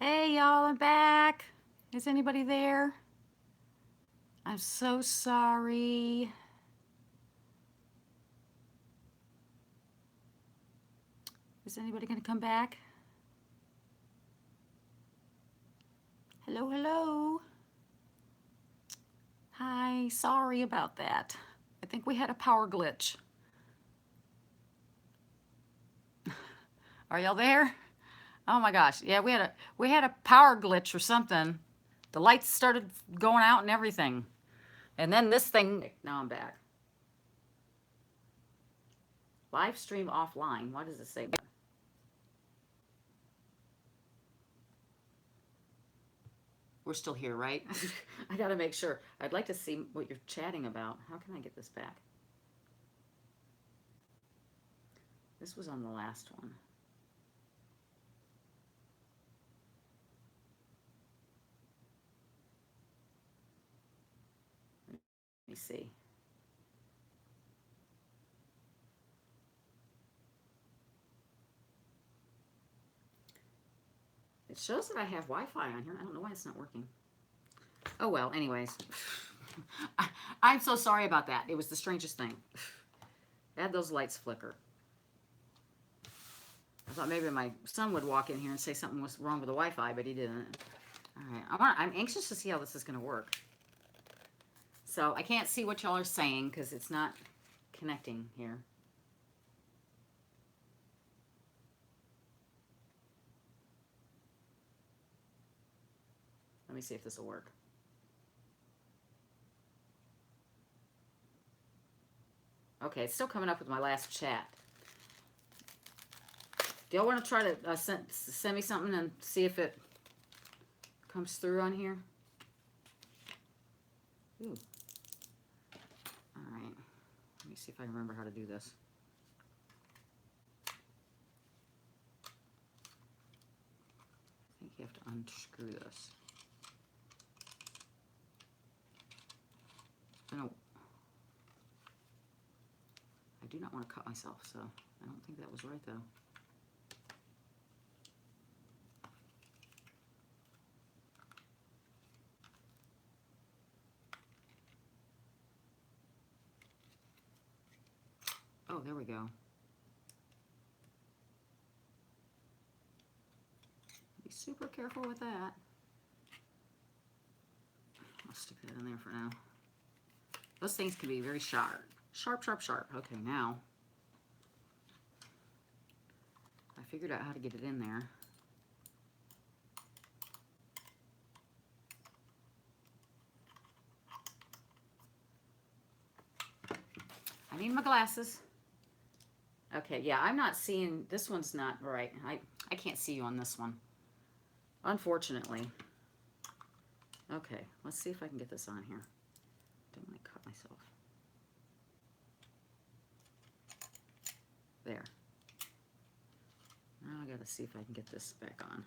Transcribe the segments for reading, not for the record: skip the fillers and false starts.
Hey y'all, I'm back. Is anybody there? I'm so sorry. Is anybody going to come back? Hello, hello. Hi, sorry about that. I think we had a power glitch. Are y'all there? Oh my gosh. Yeah, we had a power glitch or something. The lights started going out and everything. And then this thing, now I'm back. Live stream offline. What does it say? We're still here, right? I gotta make sure. I'd like to see what you're chatting about. How can I get this back? This was on the last one. Let me see. It shows that I have Wi-Fi on here. I don't know why it's not working. Oh well, anyways. I'm so sorry about that. It was the strangest thing. I had those lights flicker. I thought maybe my son would walk in here and say something was wrong with the Wi-Fi, but he didn't. All right, I'm anxious to see how this is going to work. So I can't see what y'all are saying because it's not connecting here. Let me see if this will work. Okay, it's still coming up with my last chat. Do y'all want to try to send me something and see if it comes through on here? Ooh. All right. Let me see if I remember how to do this. I think you have to unscrew this. I do not want to cut myself, so I don't think that was right though. Oh, there we go. Be super careful with that. I'll stick that in there for now. Those things can be very sharp. Sharp, sharp, sharp. Okay, now I figured out how to get it in there. I need my glasses. Okay, yeah, I'm not seeing, this one's not right. I can't see you on this one, unfortunately. Okay, let's see if I can get this on here. Don't want to cut myself. There. Now I gotta see if I can get this back on.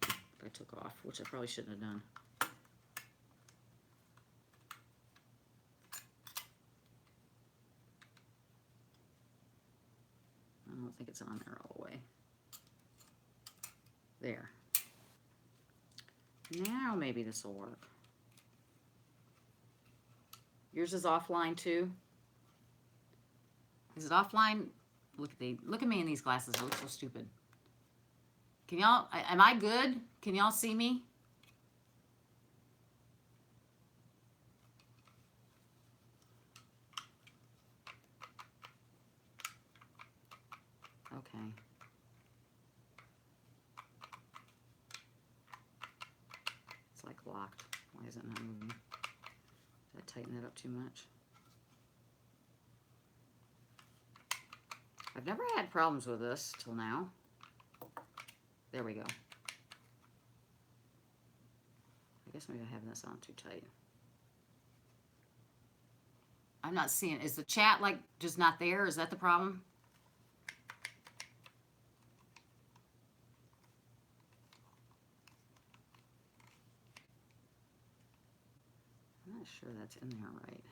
I took off, which I probably shouldn't have done. I don't think it's on there all the way. There. Now maybe this will work. Yours is offline too? Is it offline? Look at me in these glasses. I look so stupid. Can y'all, am I good? Can y'all see me? Okay. It's like locked. Why is it not moving? Did I tighten that up too much? I've never had problems with this till now. There we go. I guess maybe I have this on too tight. I'm not seeing, is the chat like just not there? Is that the problem? I'm not sure that's in there right.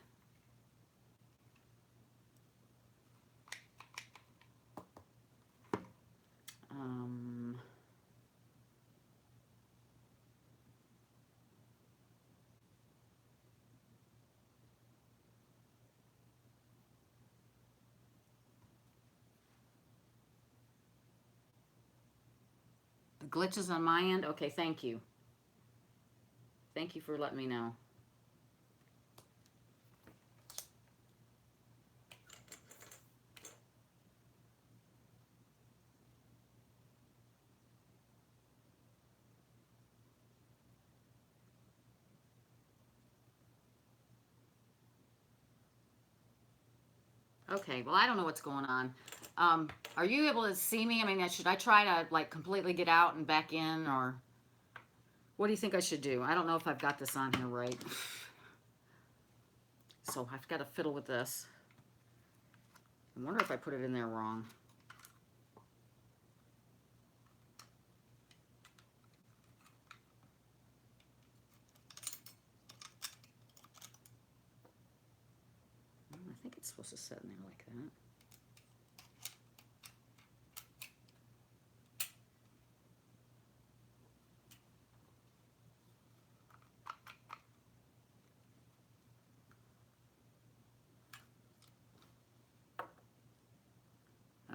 glitches on my end? Okay, thank you. Thank you for letting me know. Okay, well, I don't know what's going on. Are you able to see me? I mean, should I try to, like, completely get out and back in, or what do you think I should do? I don't know if I've got this on here right. So I've got to fiddle with this. I wonder if I put it in there wrong. I think it's supposed to sit in there like that.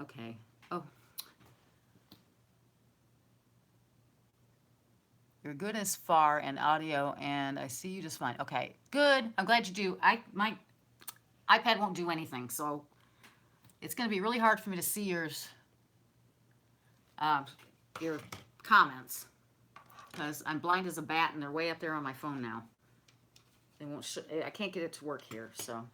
Okay. Oh. You're good as far and audio, and I see you just fine. Okay, good. I'm glad you do. My iPad won't do anything, so it's going to be really hard for me to see your comments because I'm blind as a bat, and they're way up there on my phone now. They won't. I can't get it to work here, so.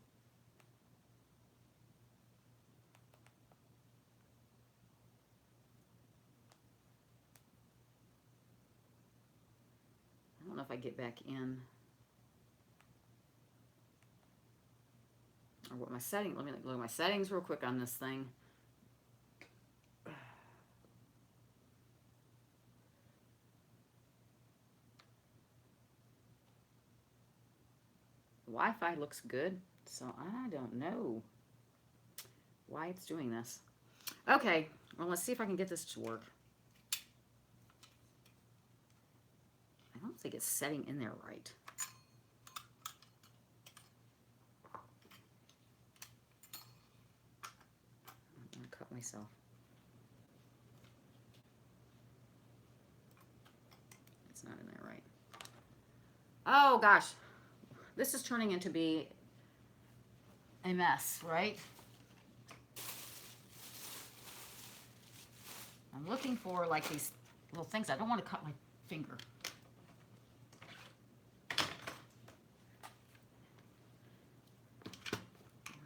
I don't know if I get back in. Or what my setting, let me look at my settings real quick on this thing. The Wi-Fi looks good, so I don't know why it's doing this. Okay, well, let's see if I can get this to work. I don't think it's setting in there right. I'm going to cut myself. It's not in there right. Oh, gosh. This is turning into be a mess, right? I'm looking for, like, these little things. I don't want to cut my finger.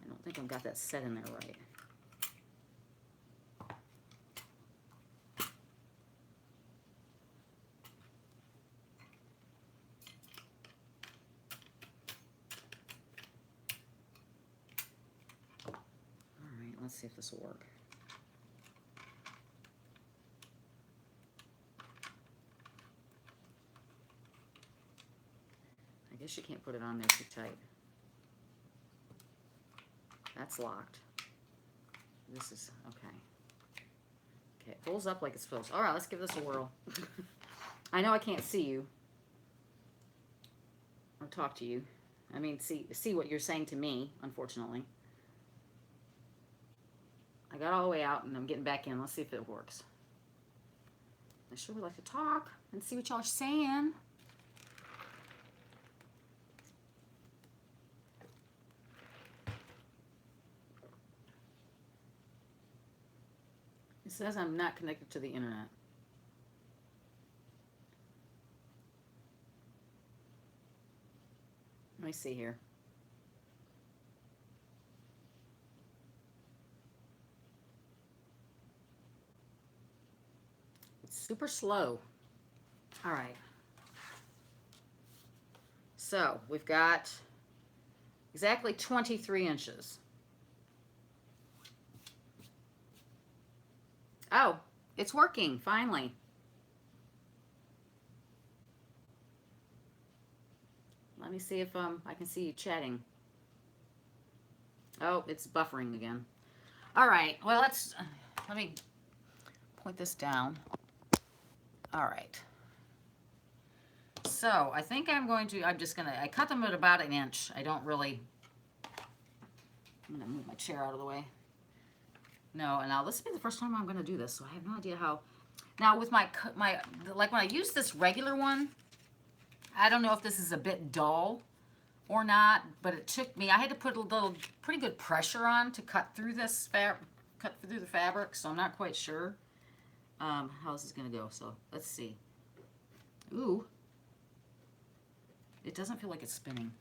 I don't think I've got that set in there right. All right, let's see if this will work. I guess you can't put it on there too tight. That's locked. This is, okay. Okay, it pulls up like it's supposed to. All right, let's give this a whirl. I know I can't see you. Or talk to you. I mean, see what you're saying to me, unfortunately. I got all the way out and I'm getting back in. Let's see if it works. I sure would like to talk and see what y'all are saying. It says I'm not connected to the internet. Let me see here. It's super slow. All right. So we've got exactly 23 inches. Oh, it's working, finally. Let me see if I can see you chatting. Oh, it's buffering again. All right, well, let me point this down. All right. So I think I'm just going to, I cut them at about an inch. I don't really, I'm going to move my chair out of the way. No, and now this will be the first time I'm going to do this, so I have no idea how. Now with like when I use this regular one, I don't know if this is a bit dull or not, but it took me, I had to put a little, pretty good pressure on to cut through this cut through the fabric, so I'm not quite sure how this is going to go. So let's see. Ooh, it doesn't feel like it's spinning.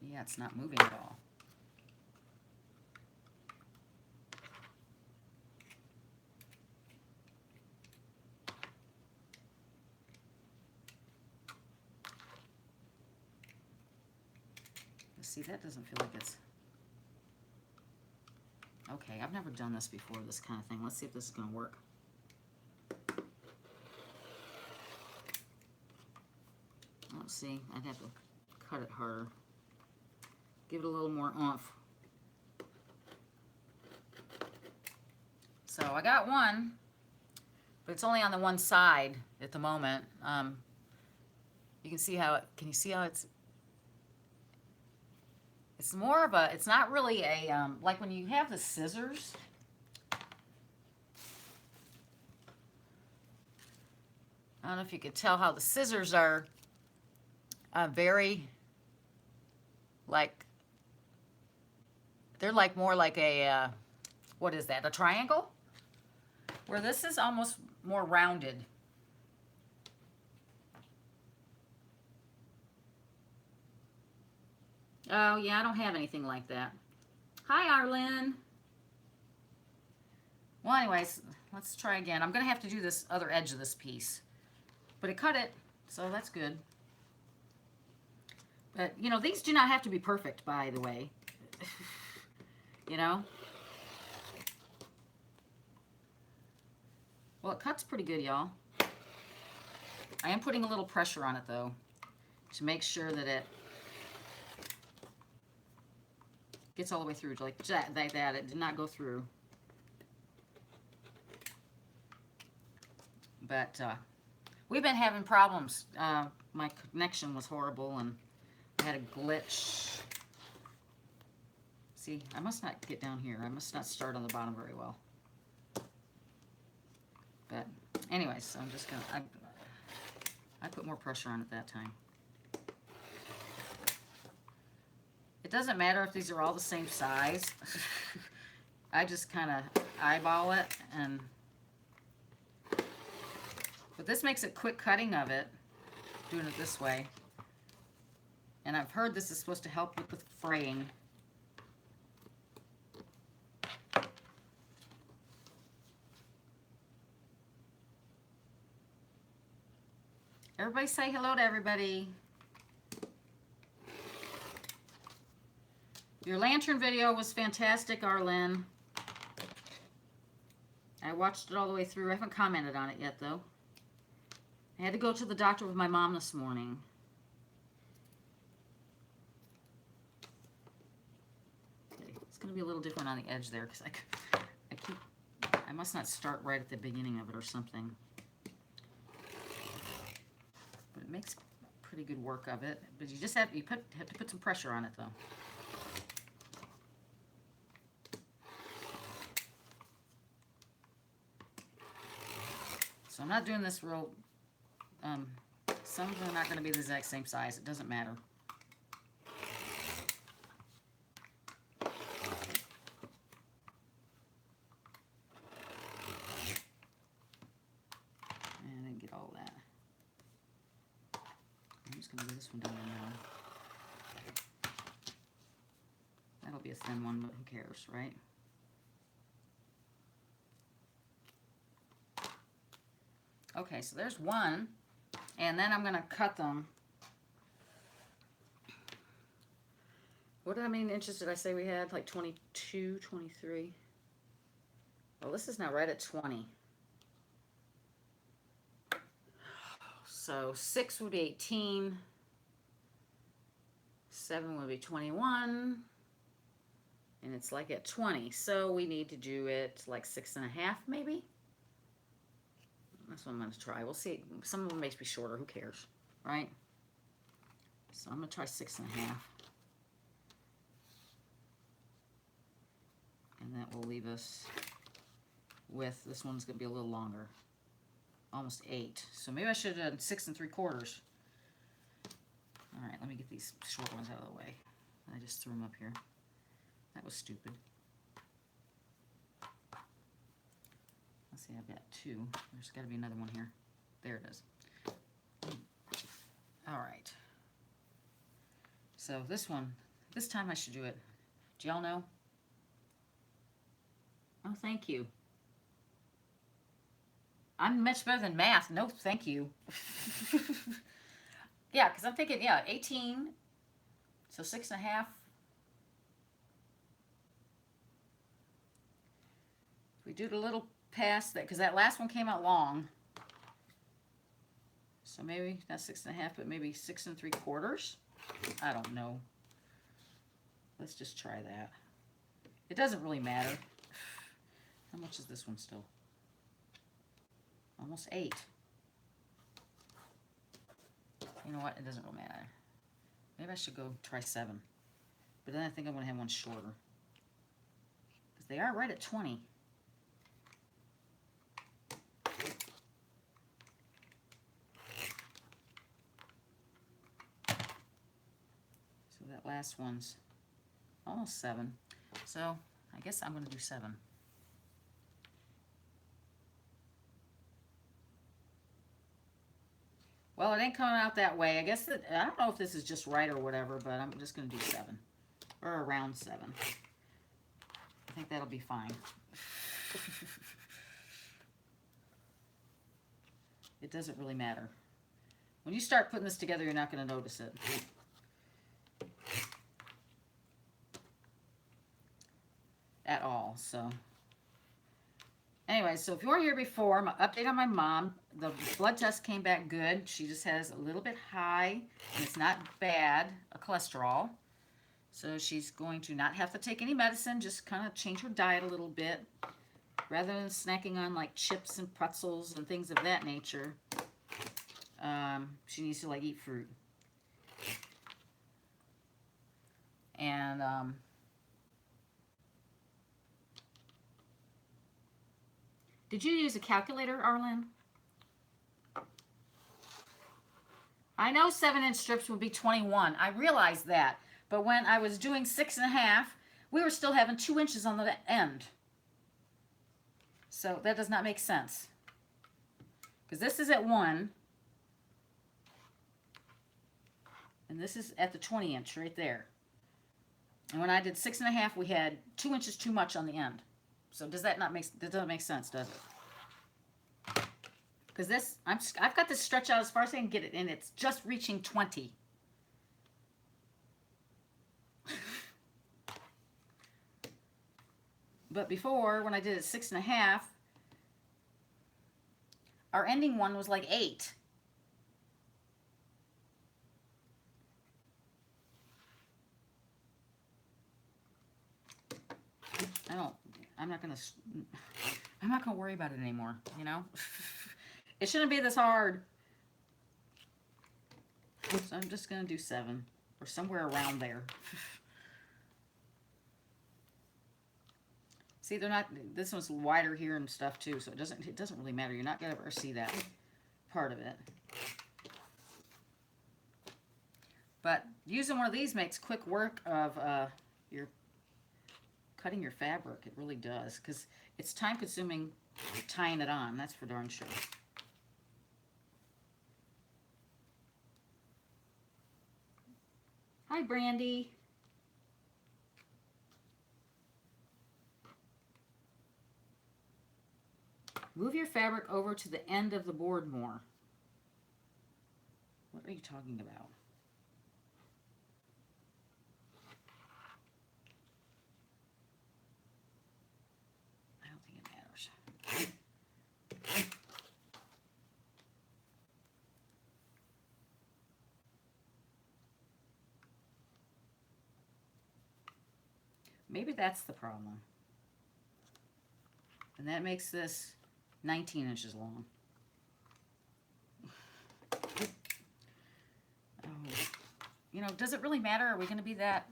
Yeah, it's not moving at all. See, that doesn't feel like it's... Okay, I've never done this before, this kind of thing. Let's see if this is going to work. Let's see. I'd have to cut it harder. Give it a little more oomph. So I got one, but it's only on the one side at the moment. You can see how can you see how it's more of a, it's not really a, like when you have the scissors, I don't know if you could tell how the scissors are very, like, they're like more like a, what is that, a triangle? Where this is almost more rounded. Oh, yeah, I don't have anything like that. Hi, Arlen. Well, anyways, let's try again. I'm going to have to do this other edge of this piece. But it cut it, so that's good. But, you know, these do not have to be perfect, by the way. You know? Well, it cuts pretty good, y'all. I am putting a little pressure on it, though, to make sure that it gets all the way through, like that. It did not go through. But we've been having problems. My connection was horrible, and I had a glitch. See, I must not get down here. I must not start on the bottom very well. But anyways, so I'm just gonna, I put more pressure on it that time. It doesn't matter if these are all the same size. I just kind of eyeball it, and but this makes it quick cutting of it, doing it this way. And I've heard this is supposed to help with the fraying. Everybody say hello to everybody. Your lantern video was fantastic, Arlen. I watched it all the way through. I haven't commented on it yet, though. I had to go to the doctor with my mom this morning. Okay, it's going to be a little different on the edge there because I must not start right at the beginning of it or something. But it makes pretty good work of it. But you just have to put some pressure on it, though. So I'm not doing this real, some of them are not going to be the exact same size. It doesn't matter. And I didn't get all that. I'm just going to do this one down now. That'll be a thin one, but who cares, right? Okay, so there's one, and then I'm going to cut them. What, how many inches did I say we had? Like 22, 23? Well, this is now right at 20. So 6 would be 18. 7 would be 21. And it's like at 20. So we need to do it like 6.5 maybe? That's what I'm going to try. We'll see. Some of them makes me shorter. Who cares? Right? So I'm going to try 6.5. this width. This one's going to be a little longer. Almost 8. So maybe I should have done 6 3/4. All right, let me get these short ones out of the way. I just threw them up here. That was stupid. Let's see, I've got 2. There's got to be another one here. There it is. All right. So this one, this time I should do it. Do y'all know? Oh, thank you. I'm much better than math. No, thank you. Yeah, because I'm thinking, yeah, 18. So 6.5. We do the little past that, because that last one came out long. So maybe not 6.5, but maybe 6 3/4. I don't know. Let's just try that. It doesn't really matter. How much is this one still? Almost 8. You know what? It doesn't really matter. Maybe I should go try 7. But then I think I'm going to have one shorter. Because they are right at 20. So that last one's almost 7. So I guess I'm going to do 7. Well, it ain't coming out that way. I guess that, I don't know if this is just right or whatever, but I'm just going to do 7. Or around 7. I think that'll be fine. It doesn't really matter. When you start putting this together, you're not going to notice it. At all, so. Anyway, so if you weren't here before, my update on my mom, the blood test came back good. She just has a little bit high, and it's not bad, a cholesterol. So she's going to not have to take any medicine, just kind of change her diet a little bit. Rather than snacking on like chips and pretzels and things of that nature, she needs to like eat fruit. And did you use a calculator, Arlen? I know 7-inch strips would be 21. I realized that. But when I was doing 6.5, we were still having 2 inches on the end. So that does not make sense. Because this is at 1. And this is at the 20-inch right there. And when I did 6.5, we had 2 inches too much on the end. So does that not make, that doesn't make sense, does it? Because this, I've got this stretch out as far as I can get it, and it's just reaching 20. But before, when I did it 6.5, our ending one was like 8. I'm not gonna worry about it anymore, you know? It shouldn't be this hard. So I'm just gonna do 7 or somewhere around there. See, they're not, this one's wider here and stuff too, so it doesn't really matter. You're not gonna ever see that part of it. But using one of these makes quick work of your cutting your fabric. It really does, because it's time consuming tying it on. That's for darn sure. Hi, Brandy. Move your fabric over to the end of the board more. What are you talking about? I don't think it matters. Maybe that's the problem. And that makes this 19 inches long. Oh, you know, does it really matter? Are we going to be that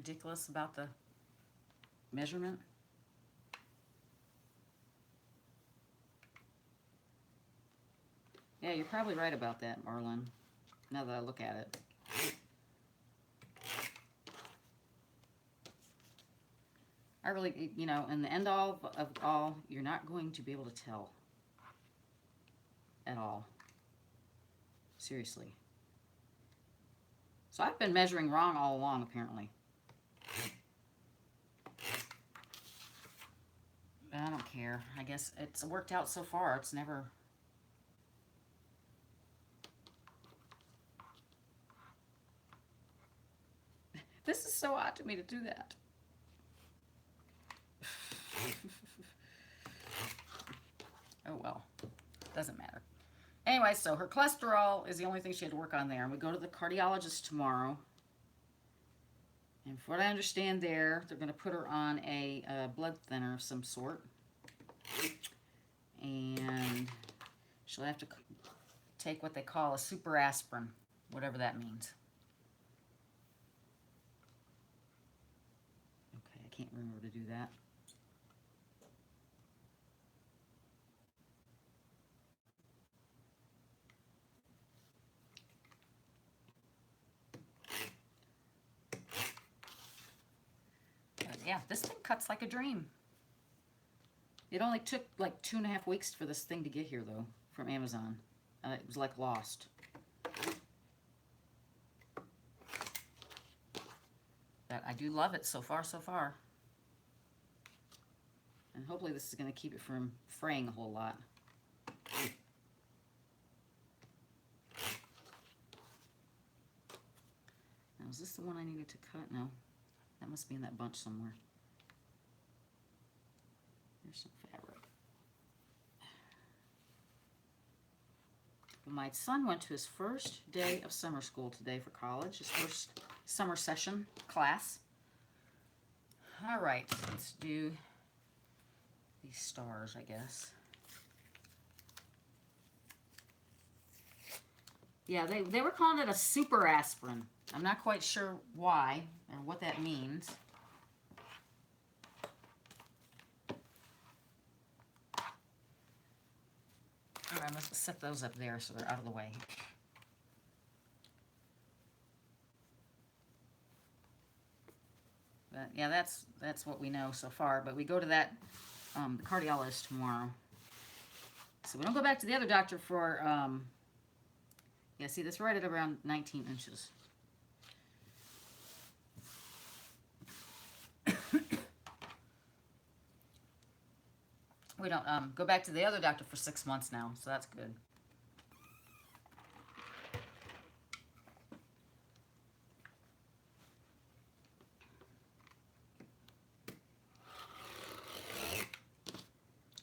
ridiculous about the measurement? Yeah, you're probably right about that, Marlon, now that I look at it. I really, you know, in the end all of all, you're not going to be able to tell at all. Seriously. So I've been measuring wrong all along, apparently. But I don't care. I guess it's worked out so far. It's never... This is so odd to me to do that. Oh, well. Doesn't matter. Anyway, so her cholesterol is the only thing she had to work on there. And we go to the cardiologist tomorrow. And from what I understand they're going to put her on a blood thinner of some sort. And she'll have to take what they call a super aspirin, whatever that means. Okay, I can't remember to do that. Yeah, this thing cuts like a dream. It only took like 2.5 weeks for this thing to get here, though, from Amazon. It was like lost. But I do love it so far, so far. And hopefully this is going to keep it from fraying a whole lot. Now, is this the one I needed to cut? No. That must be in that bunch somewhere. There's some fabric. Well, my son went to his first day of summer school today for college, his first summer session class. All right, let's do these stars, I guess. Yeah, they were calling it a super aspirin. I'm not quite sure why or what that means. All right, let's set those up there so they're out of the way. But yeah, that's what we know so far. But we go to that the cardiologist tomorrow. So we don't go back to the other doctor for yeah, see, that's right at around 19 inches. We don't go back to the other doctor for 6 months now, so that's good.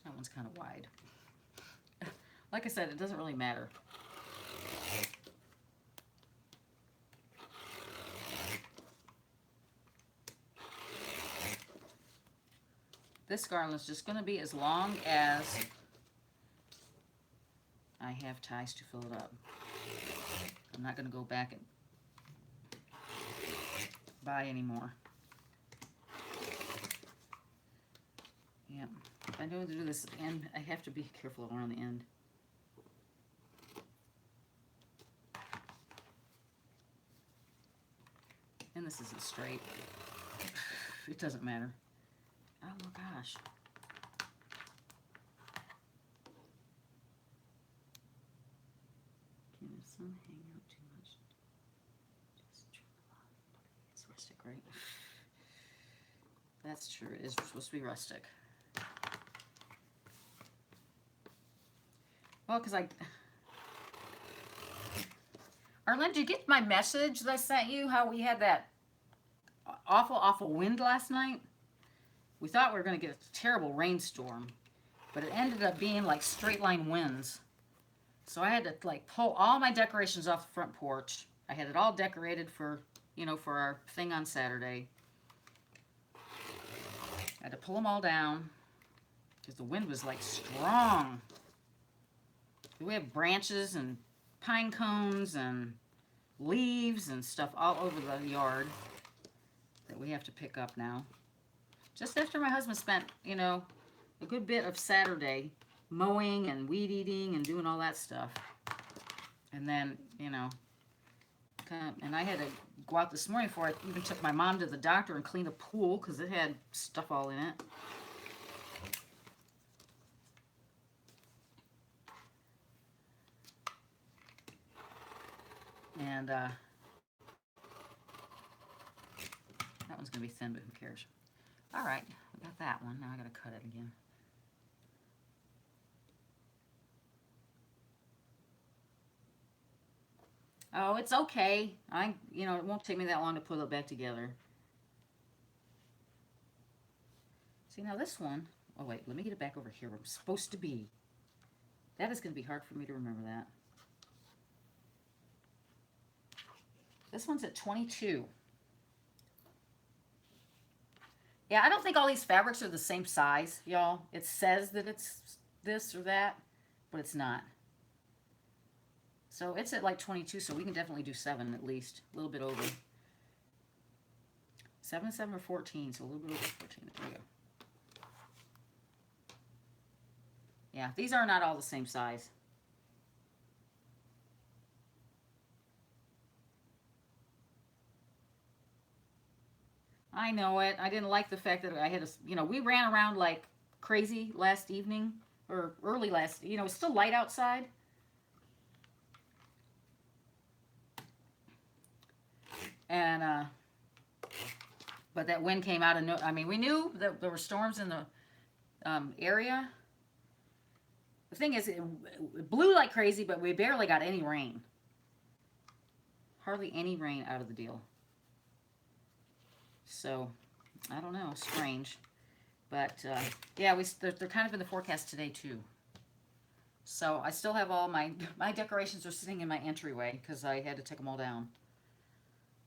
That one's kind of wide. Like I said, it doesn't really matter. This garland is just going to be as long as I have ties to fill it up. I'm not going to go back and buy any more. Yep. If I know to do this at the end, I have to be careful around the end. And this isn't straight. It doesn't matter. Oh my gosh. Can the sun hang out too much? Just trim it off. It's rustic, right? That's true. It is supposed to be rustic. Well, because Arlen, did you get my message that I sent you? How we had that awful wind last night? We thought we were going to get a terrible rainstorm, but it ended up being like straight line winds. So I had to like pull all my decorations off the front porch. I had it all decorated for, you know, for our thing on Saturday. I had to pull them all down because the wind was like strong. We have branches and pine cones and leaves and stuff all over the yard. that we have to pick up now. Just after my husband spent, you know, a good bit of Saturday mowing and weed eating and doing all that stuff. And then, you know, and I had to go out this morning before I even took my mom to the doctor and clean a pool because it had stuff all in it. And that one's going to be thin, but who cares? All right, I got that one. Now I got to cut it again. Oh, it's okay. You know, it won't take me that long to put it back together. See, now this one, oh wait, let me get it back over here where I'm supposed to be. That is going to be hard for me to remember that. This one's at 22. Yeah, I don't think all these fabrics are the same size, y'all. It says that it's this or that, but it's not. So it's at like 22, so we can definitely do 7 at least. A little bit over. 7, 7, or 14, so a little bit over 14. There we go. Yeah, these are not all the same size. I know it. I didn't like the fact that I had to, you know, we ran around like crazy last evening, or early last, you know, it's still light outside. And, but that wind came out of no, I mean, we knew that there were storms in the area. The thing is, it blew like crazy, but we barely got any rain. Hardly any rain out of the deal. So, I don't know, strange. But, yeah, they're kind of in the forecast today, too. So, I still have all my decorations are sitting in my entryway because I had to take them all down.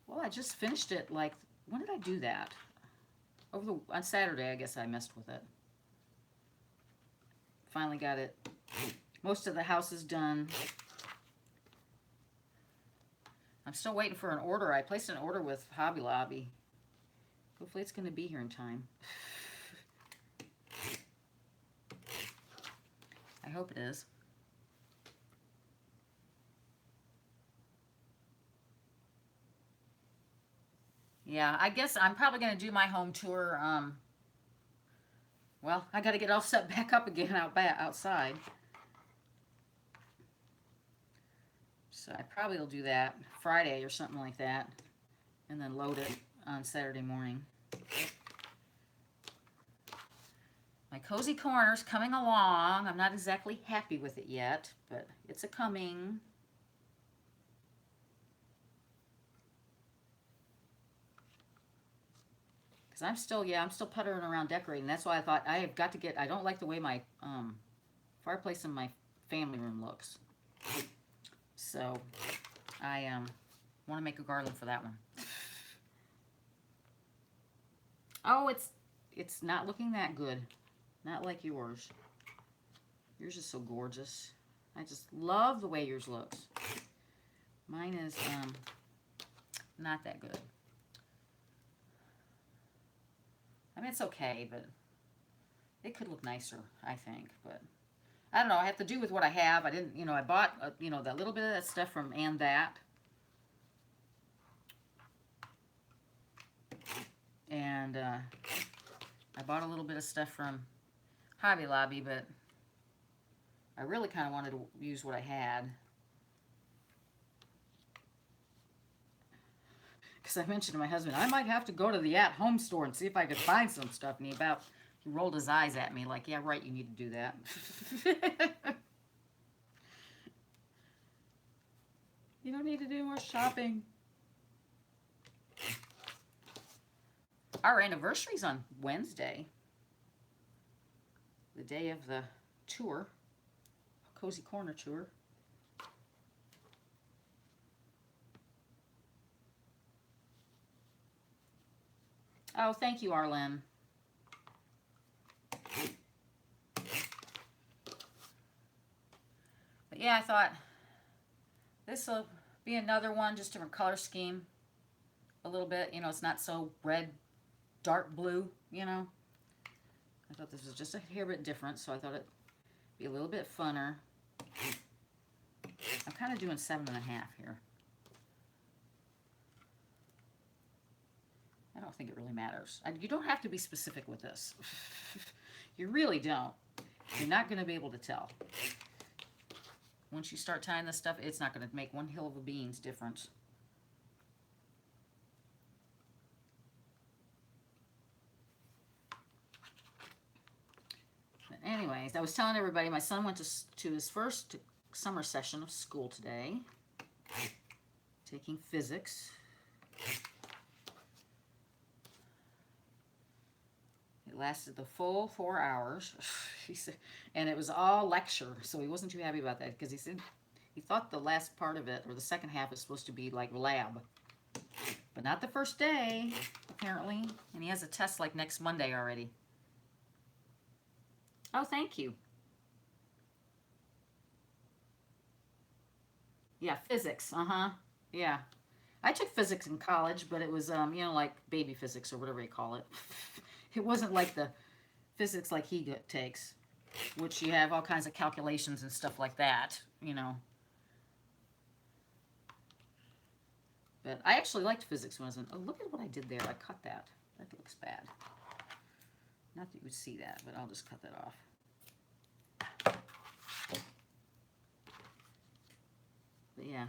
Well, I just finished it, like, when did I do that? On Saturday, I guess I messed with it. Finally got it. Most of the house is done. I'm still waiting for an order. I placed an order with Hobby Lobby. Hopefully it's going to be here in time. I hope it is. Yeah, I guess I'm probably going to do my home tour. Well, I got to get all set back up again outside. So I probably will do that Friday or something like that. And then load it on Saturday morning. My cozy corner's coming along. I'm not exactly happy with it yet, but it's a-coming. Because I'm still puttering around decorating. That's why I thought I have got to get, I don't like the way my fireplace in my family room looks. So I want to make a garland for that one. Oh, it's not looking that good. Not like yours. Yours is so gorgeous. I just love the way yours looks. Mine is not that good. I mean, it's okay, but it could look nicer, I think. But I don't know. I have to do with what I have. I didn't, you know, I bought, you know, that little bit of that stuff from And That. And I bought a little bit of stuff from Hobby Lobby, but I really kind of wanted to use what I had. Because I mentioned to my husband, I might have to go to the at-home store and see if I could find some stuff. And he rolled his eyes at me like, yeah, right, you need to do that. You don't need to do more shopping. Our anniversary's on Wednesday. The day of the tour. Cozy Corner tour. Oh, thank you, Arlen. But yeah, I thought this will be another one, just different color scheme. a little bit. You know, it's not so red, dark blue, you know. I thought this was just a hair bit different, so I thought it'd be a little bit funner. I'm kind of doing 7.5 here. I don't think it really matters. You don't have to be specific with this. You really don't. You're not going to be able to tell. Once you start tying this stuff, it's not going to make one hill of a beans difference. But anyways, I was telling everybody my son went to his first summer session of school today, taking physics. It lasted the full 4 hours. He said, and it was all lecture, so he wasn't too happy about that because he said he thought the last part of it, or the second half, is supposed to be like lab. But not the first day, apparently. And he has a test like next Monday already. Oh, thank you. Yeah, physics. Yeah. I took physics in college, but it was, you know, like baby physics or whatever you call it. It wasn't like the physics like he takes, which you have all kinds of calculations and stuff like that, you know. But I actually liked physics when I was in... Oh, look at what I did there. I cut that. That looks bad. Not that you would see that, but I'll just cut that off. But yeah,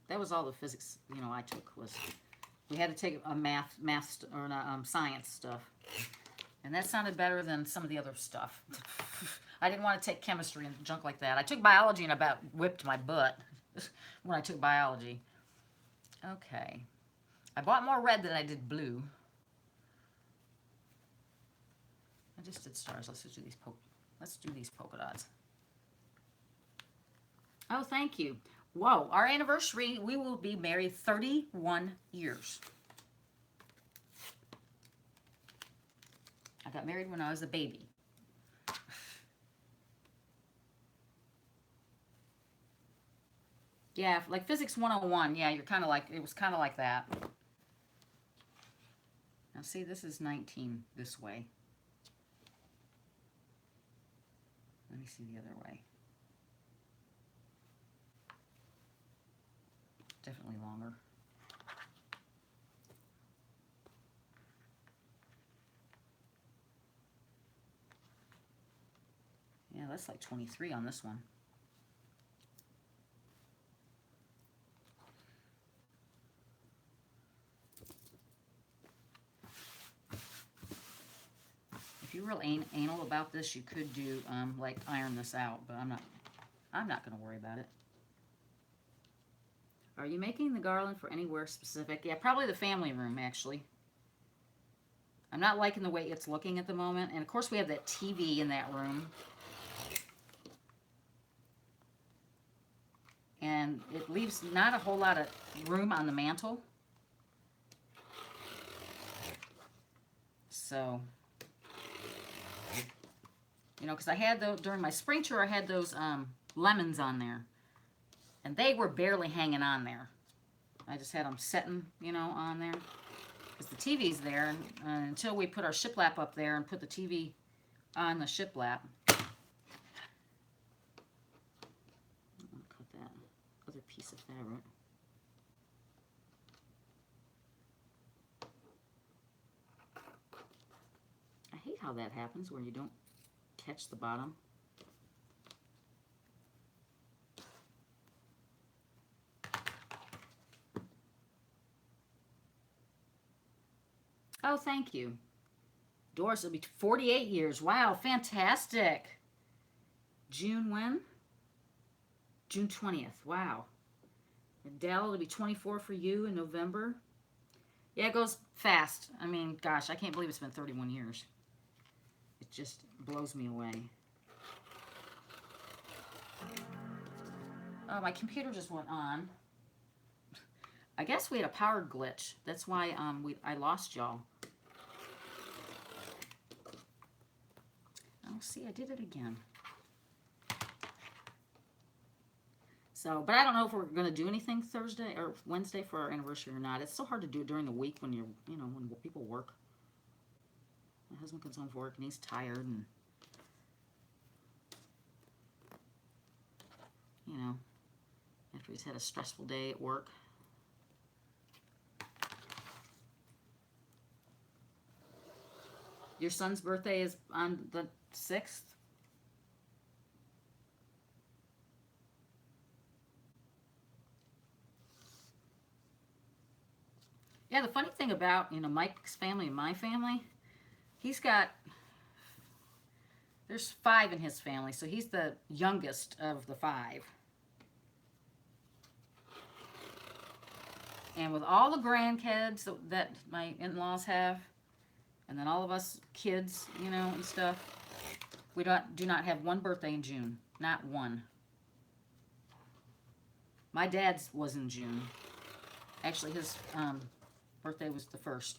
that was all the physics, you know, I took. Was we had to take a science stuff. And that sounded better than some of the other stuff. I didn't want to take chemistry and junk like that. I took biology and about whipped my butt when I took biology. Okay. I bought more red than I did blue. I just did stars. Let's just do these polka dots. Oh, thank you. Whoa, our anniversary, we will be married 31 years. I got married when I was a baby. Yeah, like Physics 101. Yeah, you're kind of like, it was kind of like that. Now see, this is 19 this way. Let me see the other way. Definitely longer. Yeah, that's like 23 on this one. If you're real anal about this, you could do like iron this out, but I'm not going to worry about it. Are you making the garland for anywhere specific? Yeah, probably the family room, actually. I'm not liking the way it's looking at the moment. And of course we have that TV in that room. And it leaves not a whole lot of room on the mantle. So, you know, because I had those, during my spring tour, I had those lemons on there. And they were barely hanging on there. I just had them setting, you know, on there. Because the TV's there. And until we put our shiplap up there and put the TV on the shiplap. I'll cut that other piece of fabric. I hate how that happens where you don't catch the bottom. Oh, thank you. Doris will be 48 years. Wow, fantastic. June when? June 20th. Wow. And Dell will be 24 for you in November. Yeah, it goes fast. I mean, gosh, I can't believe it's been 31 years. It just blows me away. Oh, my computer just went on. I guess we had a power glitch. That's why I lost y'all. Oh, see, I did it again. So, but I don't know if we're going to do anything Thursday or Wednesday for our anniversary or not. It's so hard to do it during the week when you're, when people work. My husband comes home from work and he's tired and, after he's had a stressful day at work. Your son's birthday is on the 6th? Yeah, the funny thing about, Mike's family and my family, there's 5 in his family, so he's the youngest of the 5. And with all the grandkids that my in-laws have, and then all of us kids, and stuff, we do not have one birthday in June. Not one. My dad's was in June. Actually, his birthday was the 1st.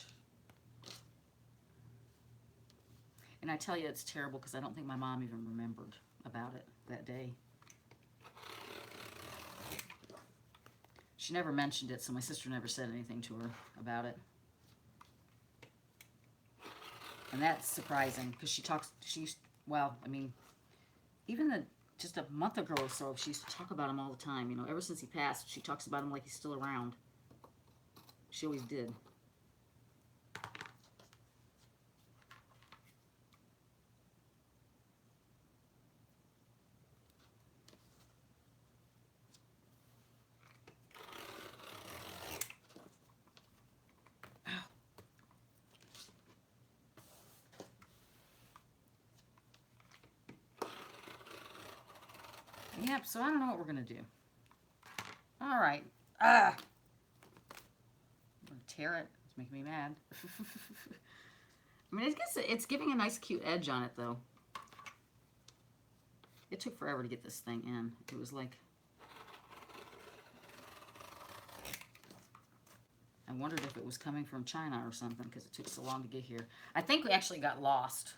And I tell you, it's terrible because I don't think my mom even remembered about it that day. She never mentioned it, so my sister never said anything to her about it. And that's surprising because even just a month ago or so, she used to talk about him all the time. Ever since he passed, she talks about him like he's still around. She always did. Yep, so I don't know what we're going to do. All right. I'm going to tear it. It's making me mad. I mean, I guess it's giving a nice, cute edge on it, though. It took forever to get this thing in. It was like... I wondered if it was coming from China or something because it took so long to get here. I think we actually got lost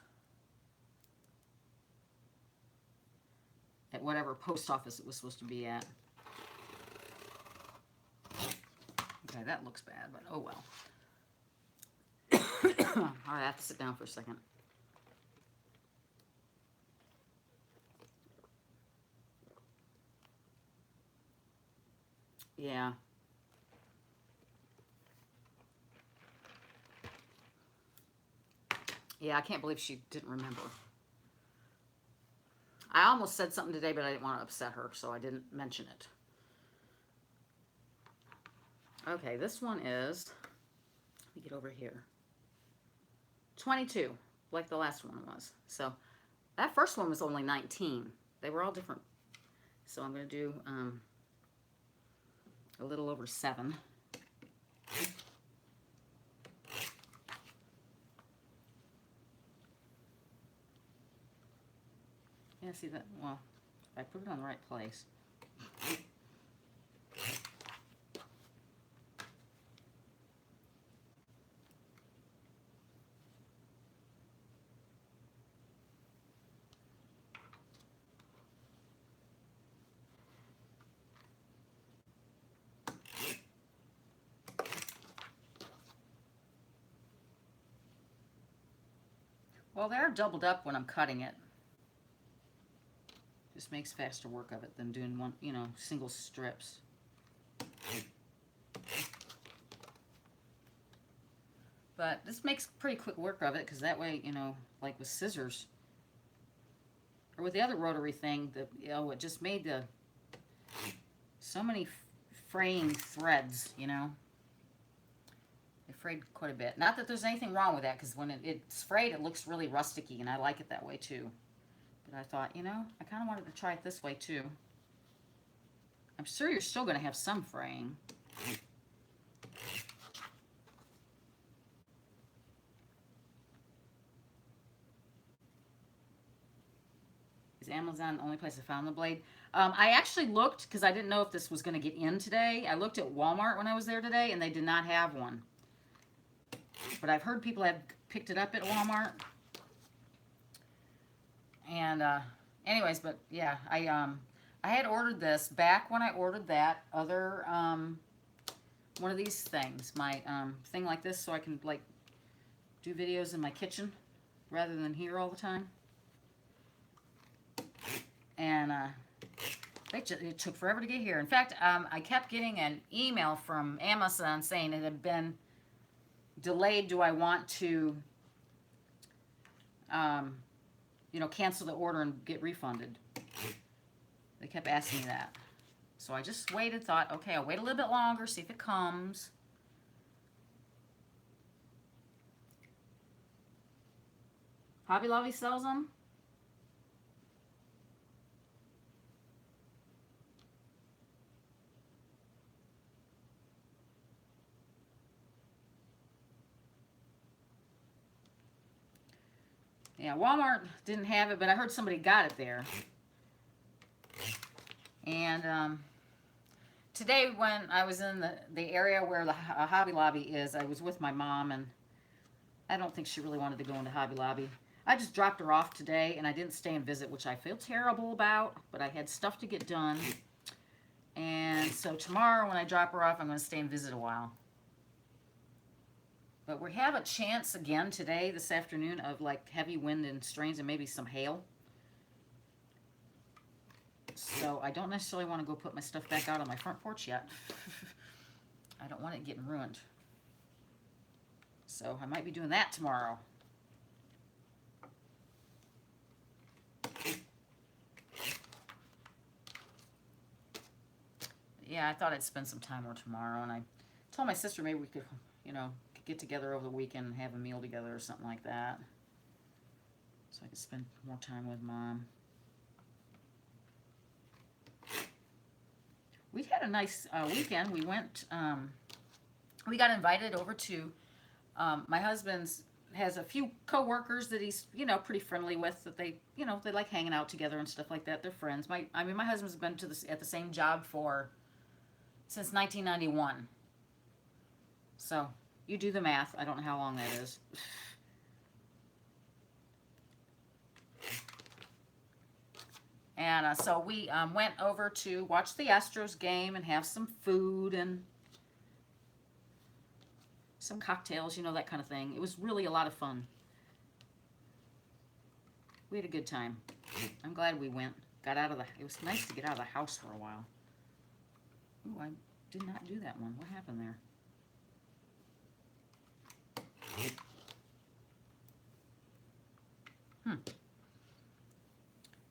at whatever post office it was supposed to be at. Okay, that looks bad, but oh well. All right, I have to sit down for a second. Yeah. Yeah, I can't believe she didn't remember. I almost said something today, but I didn't want to upset her, so I didn't mention it. Okay, this one is, let me get over here, 22, like the last one was. So that first one was only 19. They were all different. So I'm going to do a little over 7. Yeah, see that? Well, I put it on the right place. Well, they're doubled up when I'm cutting it. Just makes faster work of it than doing one, single strips. But this makes pretty quick work of it because that way, like with scissors or with the other rotary thing, it just made so many fraying threads, It frayed quite a bit. Not that there's anything wrong with that because when it's frayed, it looks really rusticy, and I like it that way too. But I thought, I kind of wanted to try it this way too. I'm sure you're still going to have some fraying. Is Amazon the only place I found the blade? I actually looked because I didn't know if this was going to get in today. I looked at Walmart when I was there today, and they did not have one. But I've heard people have picked it up at Walmart. And anyways, but yeah, I I had ordered this back when I ordered that other, one of these things, my thing like this, so I can like do videos in my kitchen rather than here all the time. And it took forever to get here. In fact, I kept getting an email from Amazon saying it had been delayed. Do I want to, you know, cancel the order and get refunded? They kept asking me that. So I just waited, thought, okay, I'll wait a little bit longer, see if it comes. Hobby Lobby sells them. Yeah, Walmart didn't have it, but I heard somebody got it there. And today when I was in the area where the Hobby Lobby is, I was with my mom, and I don't think she really wanted to go into Hobby Lobby. I just dropped her off today, and I didn't stay and visit, which I feel terrible about, but I had stuff to get done. And so tomorrow when I drop her off, I'm going to stay and visit a while. But we have a chance again today, this afternoon, of like heavy wind and strains and maybe some hail. So I don't necessarily want to go put my stuff back out on my front porch yet. I don't want it getting ruined. So I might be doing that tomorrow. Yeah, I thought I'd spend some time more tomorrow, and I told my sister maybe we could, you know, get together over the weekend and have a meal together or something like that. So I could spend more time with Mom. We had a nice weekend. We went, we got invited over to, my husband's has a few co-workers that he's, you know, pretty friendly with, that they, you know, they like hanging out together and stuff like that. They're friends. My husband's been to at the same job since 1991. So you do the math. I don't know how long that is. And so we went over to watch the Astros game and have some food and some cocktails, you know, that kind of thing. It was really a lot of fun. We had a good time. I'm glad we went. It was nice to get out of the house for a while. Ooh, I did not do that one. What happened there?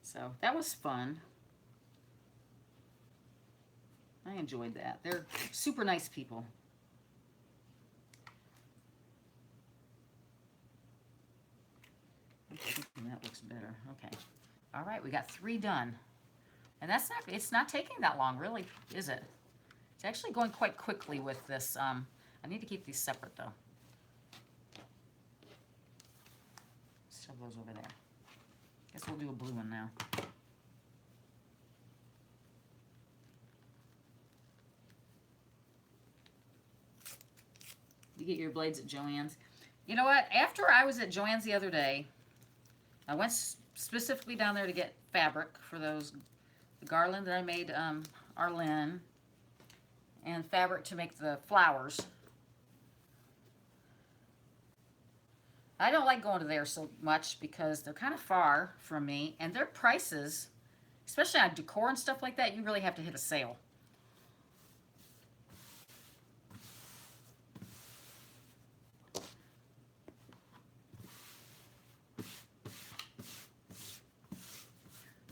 So that was fun. I enjoyed that. They're super nice people. That looks better. Okay. All right, we got 3 done. And it's not taking that long, really, is it? It's actually going quite quickly with this. I need to keep these separate, though. Shove those over there. Guess we'll do a blue one now. You get your blades at Joann's. You know what? After I was at Joann's the other day, I went specifically down there to get fabric for the garland that I made Arlene, and fabric to make the flowers. I don't like going to there so much because they're kind of far from me, and their prices, especially on decor and stuff like that, you really have to hit a sale.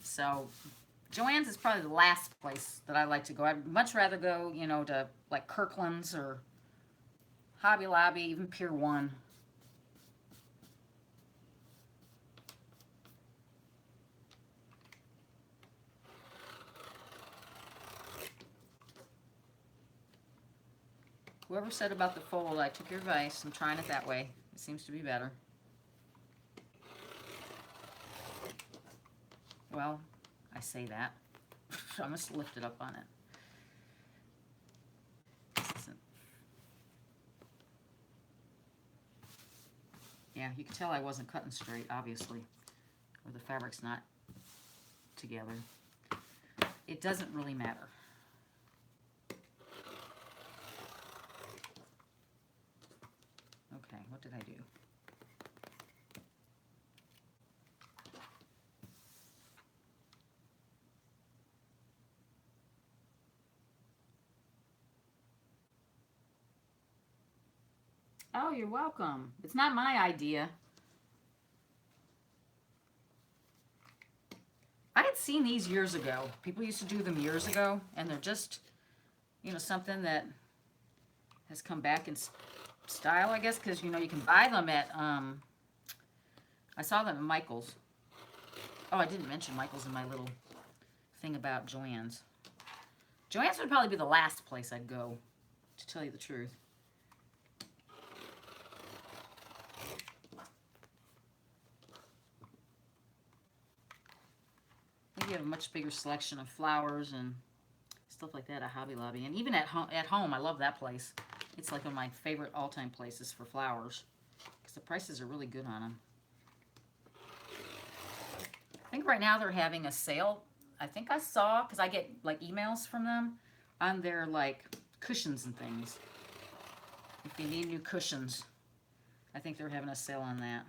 So Joann's is probably the last place that I like to go. I'd much rather go, you know, to like Kirkland's or Hobby Lobby, even Pier 1. Whoever said about the fold, I took your advice. I'm trying it that way. It seems to be better. Well, I say that. I must lift it up on it. Yeah, you can tell I wasn't cutting straight, obviously, or the fabric's not together. it doesn't really matter. Okay, what did I do? Oh, you're welcome. It's not my idea. I had seen these years ago. People used to do them years ago, and they're just, you know, something that has come back in style, I guess, because, you know, you can buy them at, I saw them at Michael's. Oh, I didn't mention Michael's in my little thing about Joann's. Joann's would probably be the last place I'd go, to tell you the truth. I think you have a much bigger selection of flowers and stuff like that at Hobby Lobby. And even at home, I love that place. It's like one of my favorite all-time places for flowers because the prices are really good on them. I think right now they're having a sale. I think I saw, because I get like emails from them on their like cushions and things. If you need new cushions, I think they're having a sale on that.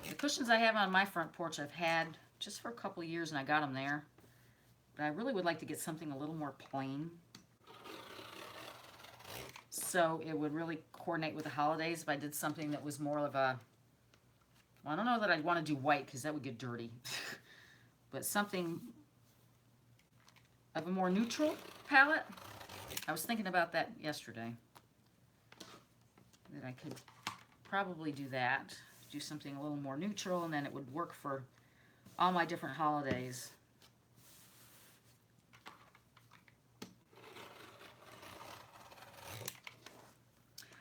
The cushions I have on my front porch I've had just for a couple of years, and I got them there. But I really would like to get something a little more plain, so it would really coordinate with the holidays if I did something that was more of a, well, I don't know that I'd want to do white because that would get dirty, but something of a more neutral palette. I was thinking about that yesterday, that I could probably do that, do something a little more neutral, and then it would work for all my different holidays.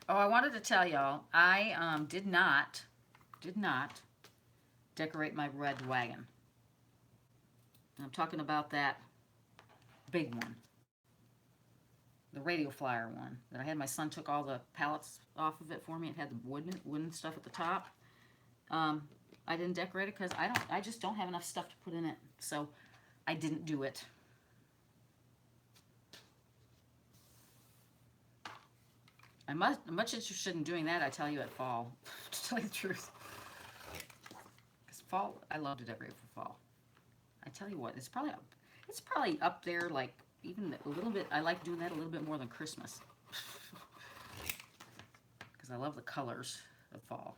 Oh, I wanted to tell y'all, I did not decorate my red wagon. And I'm talking about that big one, the radio flyer one that I had. My son took all the pallets off of it for me. It had the wooden stuff at the top. I didn't decorate it because I just don't have enough stuff to put in it, so I didn't do it. I'm much interested in doing that, I tell you, at fall, to tell you the truth. Because fall, I love to decorate for fall. I tell you what, it's probably up there, like, even a little bit. I like doing that a little bit more than Christmas. Because I love the colors of fall.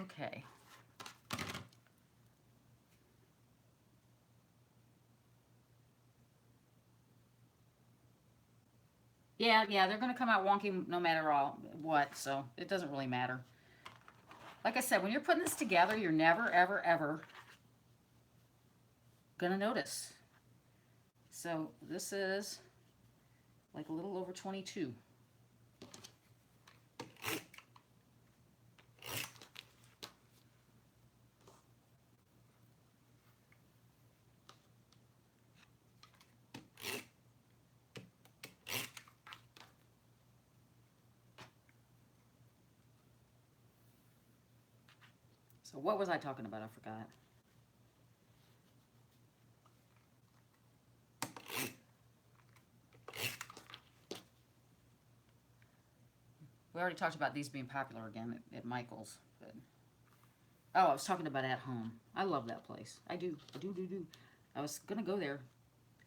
Okay. Yeah, they're going to come out wonky no matter what, so it doesn't really matter. Like I said, when you're putting this together, you're never, ever, ever going to notice. So this is like a little over 22. So what was I talking about? I forgot. We already talked about these being popular again at Michael's. But oh, I was talking about at home. I love that place. I do. I was going to go there.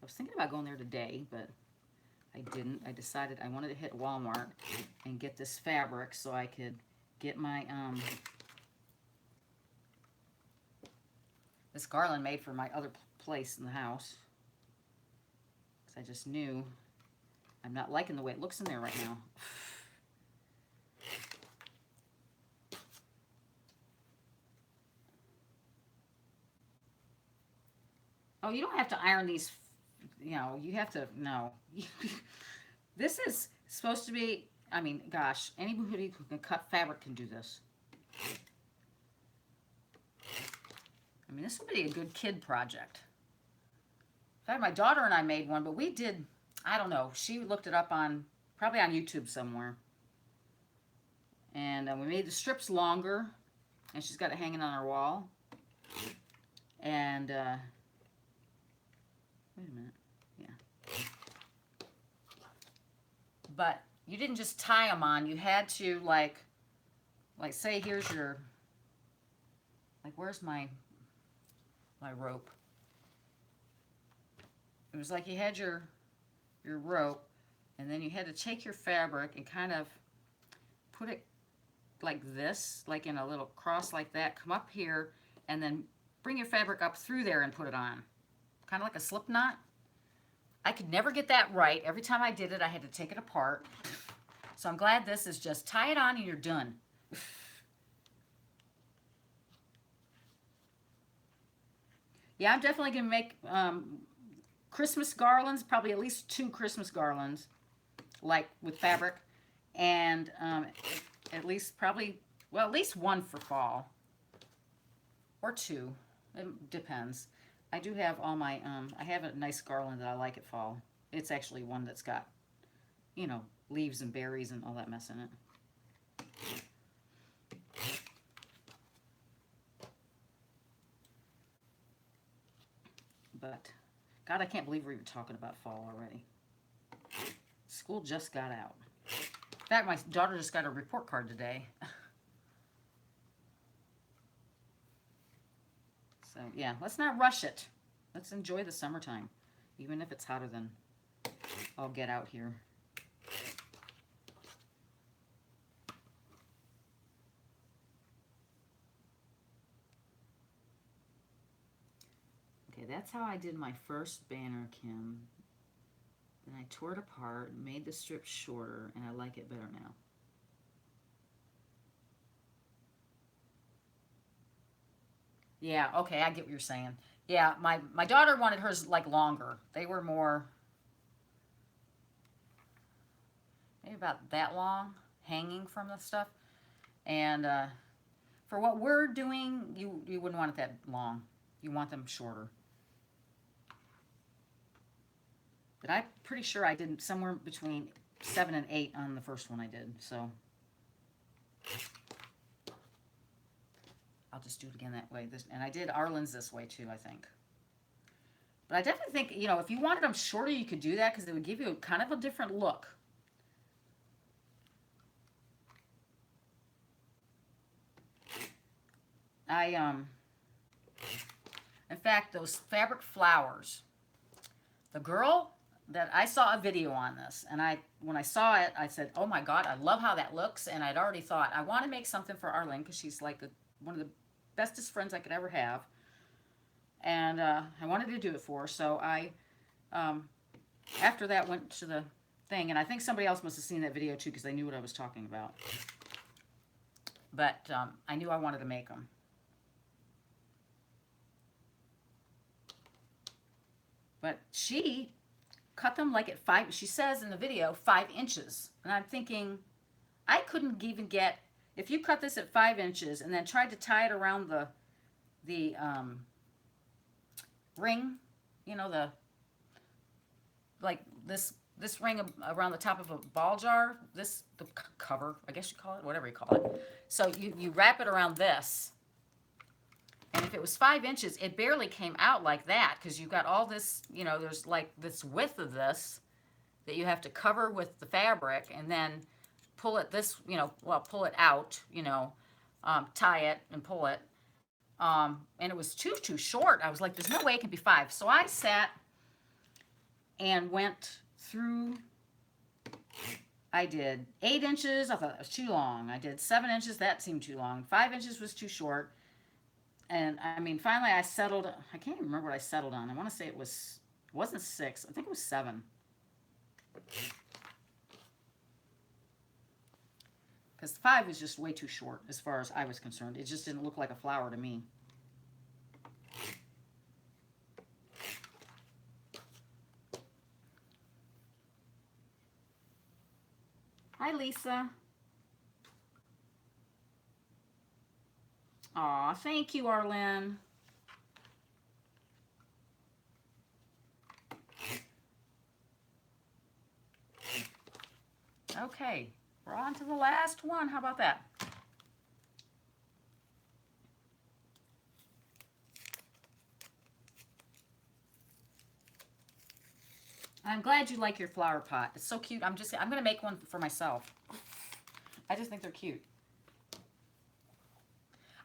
I was thinking about going there today, but I didn't. I decided I wanted to hit Walmart and get this fabric so I could get my this garland made for my other place in the house. Because I just knew I'm not liking the way it looks in there right now. Oh, you don't have to iron these, you know, you have to, no. This is supposed to be, I mean, gosh, anybody who can cut fabric can do this. I mean, this would be a good kid project. In fact, my daughter and I made one, but we did, I don't know, she looked it up on, probably on YouTube somewhere. And we made the strips longer, and she's got it hanging on her wall. And, wait a minute. Yeah. But you didn't just tie them on. You had to, like say, here's your, like, where's my rope? It was like you had your rope, and then you had to take your fabric and kind of put it like this, like in a little cross like that, come up here, and then bring your fabric up through there and put it on. Kind of like a slip knot. I could never get that right. Every time I did it, I had to take it apart. So I'm glad this is just tie it on and you're done. Yeah, I'm definitely going to make Christmas garlands, probably at least 2 Christmas garlands, like with fabric, and at least probably, well, at least 1 for fall, or 2. It depends. I do have all my, I have a nice garland that I like at fall. It's actually one that's got, you know, leaves and berries and all that mess in it. But, God, I can't believe we're even talking about fall already. School just got out. In fact, my daughter just got a report card today. So, yeah, let's not rush it. Let's enjoy the summertime, even if it's hotter than I'll get out here. Okay, that's how I did my first banner, Kim. Then I tore it apart, made the strip shorter, and I like it better now. Yeah, okay, I get what you're saying. Yeah, my daughter wanted hers like longer. They were more, maybe about that long, hanging from the stuff. And for what we're doing, you wouldn't want it that long. You want them shorter. But I'm pretty sure I did somewhere between 7 and 8 on the first one I did. So I'll just do it again that way. And I did Arlen's this way too, I think. But I definitely think, you know, if you wanted them shorter, you could do that because it would give you kind of a different look. In fact, those fabric flowers, the girl that I saw a video on this, and when I saw it, I said, oh my God, I love how that looks. And I'd already thought, I want to make something for Arlene because she's like one of the bestest friends I could ever have. And I wanted to do it for her. So I, after that, went to the thing. And I think somebody else must have seen that video too because they knew what I was talking about. But I knew I wanted to make them. But she cut them like at 5, she says in the video, 5 inches. And I'm thinking, I couldn't even get, if you cut this at 5 inches and then tried to tie it around the ring, you know, like this ring around the top of a ball jar, the cover, I guess you call it, whatever you call it. So you wrap it around this. And if it was 5 inches, it barely came out like that because you've got all this, you know, there's like this width of this that you have to cover with the fabric and then pull it this, you know, well, pull it out, you know, tie it and pull it. And it was too short. I was like, there's no way it can be 5. So I sat and went through, I did 8 inches. I thought it was too long. I did 7 inches. That seemed too long. 5 inches was too short. And I mean, finally I settled, I can't even remember what I settled on. I want to say it wasn't 6. I think it was 7. Because 5 was just way too short as far as I was concerned. It just didn't look like a flower to me. Hi, Lisa. Aw, thank you, Arlen. Okay, we're on to the last one. How about that? I'm glad you like your flower pot. It's so cute. I'm going to make one for myself. I just think they're cute.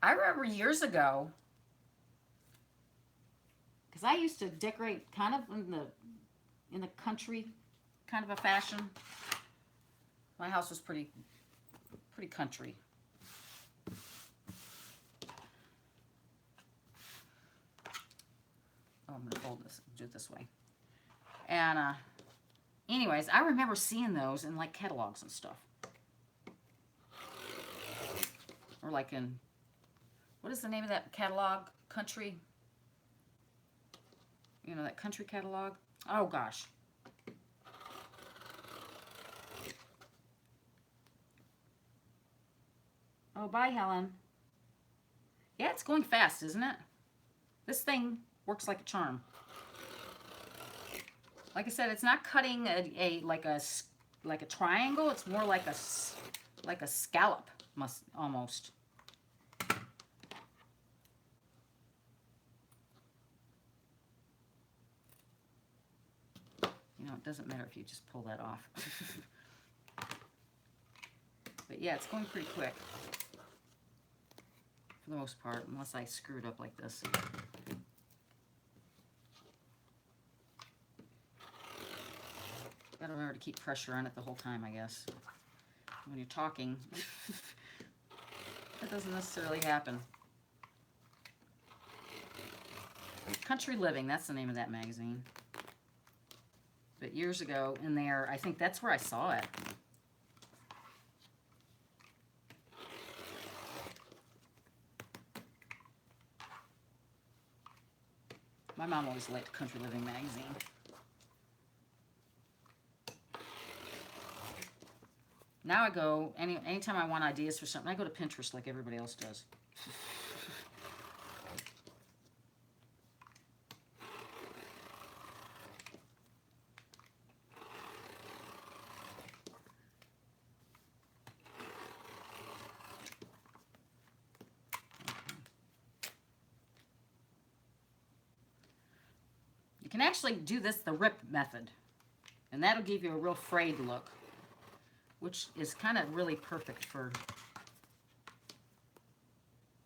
I remember years ago, because I used to decorate kind of in the country kind of a fashion. My house was pretty country. Oh, I'm gonna fold this, do it this way. And anyways, I remember seeing those in like catalogs and stuff, or like in, what is the name of that catalog? Country. You know, that country catalog. Oh gosh. Oh, bye, Helen. Yeah, it's going fast, isn't it? This thing works like a charm. Like I said, it's not cutting like a triangle. It's more like a scallop, almost. You know, it doesn't matter if you just pull that off. But yeah, it's going pretty quick. For the most part, unless I screw it up like this. Gotta remember to keep pressure on it the whole time, I guess. When you're talking, that doesn't necessarily happen. Country Living, that's the name of that magazine. But years ago in there, I think that's where I saw it. My mom always liked Country Living magazine. Now I go, anytime I want ideas for something, I go to Pinterest like everybody else does. You can actually do this the rip method, and that'll give you a real frayed look, which is kind of really perfect for...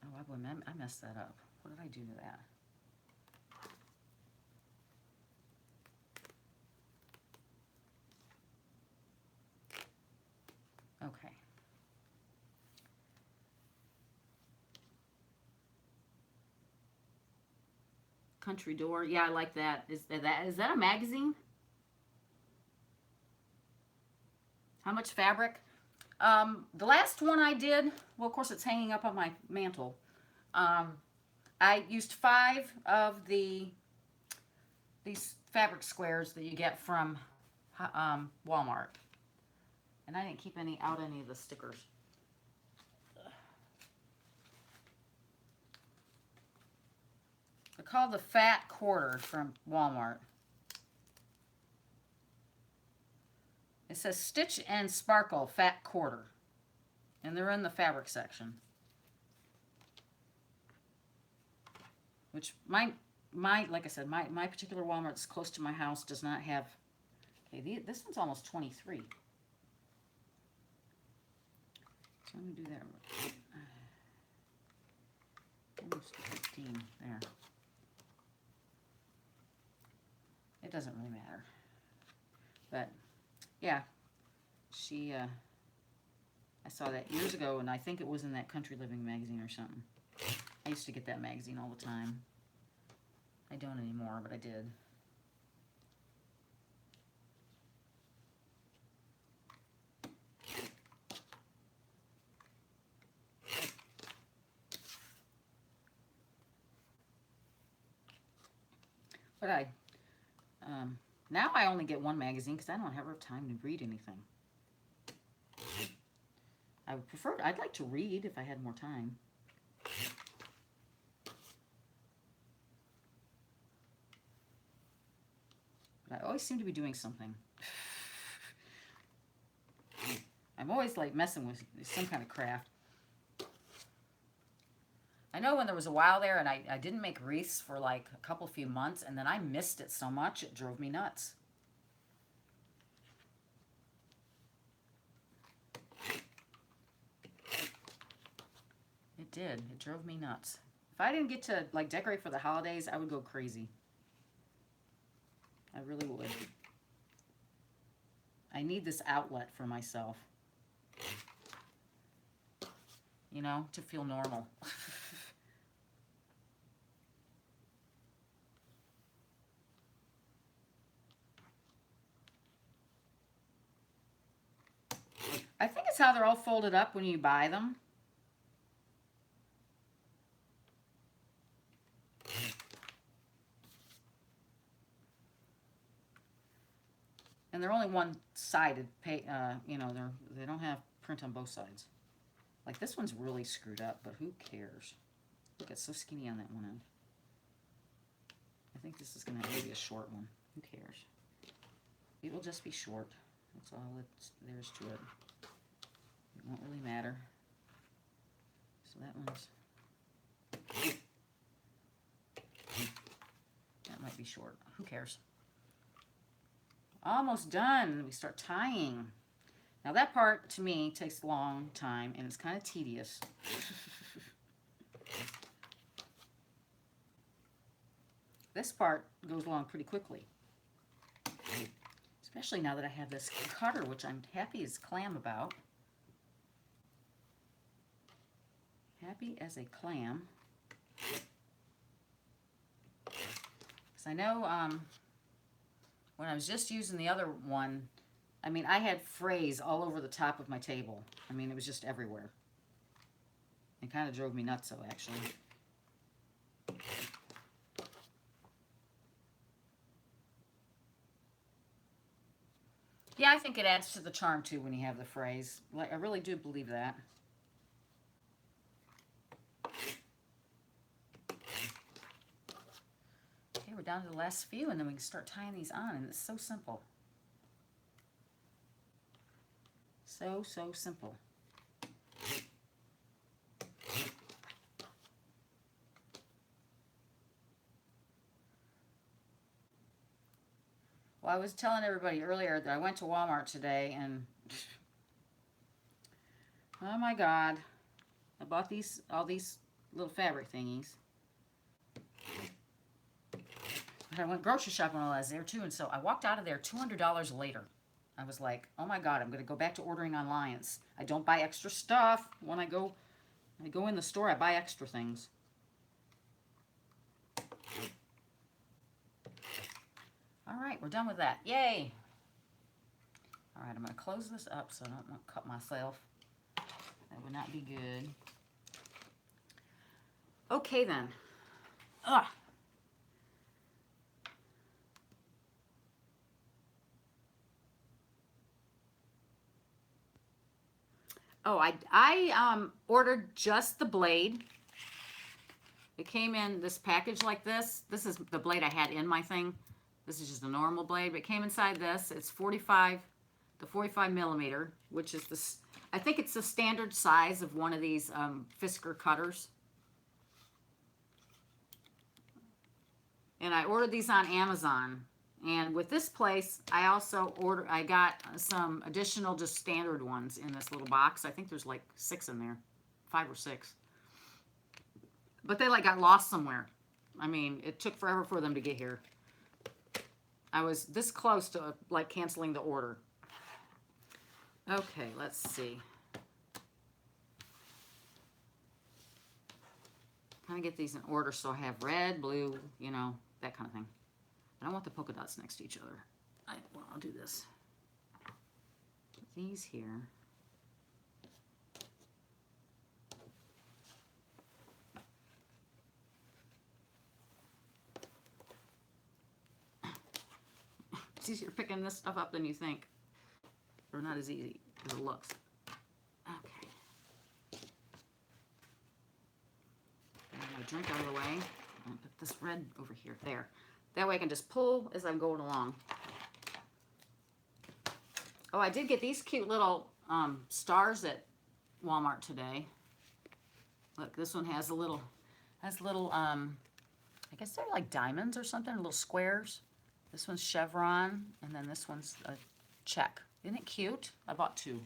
Oh, I messed that up. What did I do to that? Okay. Country Door. Yeah, I like that. Is that a magazine? How much fabric? The last one I did, well, of course, it's hanging up on my mantle. I used 5 of these fabric squares that you get from Walmart. And I didn't keep any of the stickers. They're called the Fat Quarter from Walmart. It says Stitch and Sparkle Fat Quarter. And they're in the fabric section. Which like I said, my particular Walmart that's close to my house does not have... Okay, this one's almost 23. So I'm going to do that. Almost 15 there. It doesn't really matter. But, yeah. I saw that years ago, and I think it was in that Country Living magazine or something. I used to get that magazine all the time. I don't anymore, but I did. But now I only get one magazine because I don't have time to read anything. I'd like to read if I had more time. But I always seem to be doing something. I'm always like messing with some kind of craft. I know when there was a while there and I didn't make wreaths for like a few months, and then I missed it so much it drove me nuts. did. It drove me nuts. If I didn't get to like decorate for the holidays, I would go crazy. I really would. I need this outlet for myself. You know, to feel normal. I think it's how they're all folded up when you buy them. And they're only one-sided. You know, they don't have print on both sides. Like this one's really screwed up, but who cares? Look, it's so skinny on that one end. I think this is going to be a short one. Who cares? It will just be short. That's all there's to it. It won't really matter. So that one's... That might be short. Who cares? Almost done. We start tying. Now that part, to me, takes a long time, and it's kind of tedious. This part goes along pretty quickly. Especially now that I have this cutter, which I'm happy as clam about. Happy as a clam. Because I know when I was just using the other one, I mean, I had frays all over the top of my table. I mean, it was just everywhere. It kind of drove me nuts, though, actually. Yeah, I think it adds to the charm, too, when you have the frays. Like, I really do believe that. Okay, we're down to the last few, and then we can start tying these on, and it's so simple. So simple. Well, I was telling everybody earlier that I went to Walmart today, and oh my God, I bought all these little fabric thingies. But I went grocery shopping while I was there too, and so I walked out of there $200 later. I was like, oh my God, I'm going to go back to ordering online. I don't buy extra stuff. When I go in the store, I buy extra things. All right, we're done with that. Yay! All right, I'm going to close this up so I don't want to cut myself. That would not be good. Okay, then. Ugh. Oh, I ordered just the blade. It came in this package like this. This is the blade I had in my thing. This is just a normal blade, but it came inside this. It's 45 millimeter, which is this. I think it's the standard size of one of these Fisker cutters. And I ordered these on Amazon. And with this place, I got some additional just standard ones in this little box. I think there's like 6 in there, 5 or 6. But they like got lost somewhere. I mean, it took forever for them to get here. I was this close to like canceling the order. Okay, let's see. Kind of get these in order so I have red, blue, you know, that kind of thing. I don't want the polka dots next to each other. Well, I'll do this. Put these here. It's easier picking this stuff up than you think. Or not as easy as it looks. Okay. My drink out of the way. I'll put this red over here. There. That way I can just pull as I'm going along. Oh, I did get these cute little stars at Walmart today. Look, this one has little, I guess they're like diamonds or something, little squares. This one's chevron, and then this one's a check. Isn't it cute? I bought 2.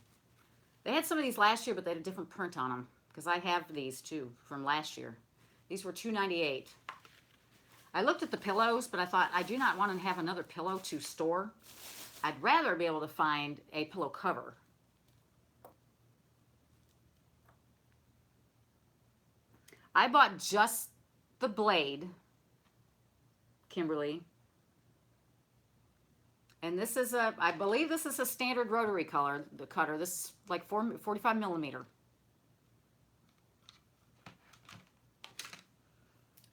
They had some of these last year, but they had a different print on them. because I have these too from last year. These were $2.98. I looked at the pillows, but I thought I do not want to have another pillow to store. I'd rather be able to find a pillow cover. I bought just the blade, Kimberly. And this is I believe this is a standard rotary color, the cutter. This is like 45 millimeter.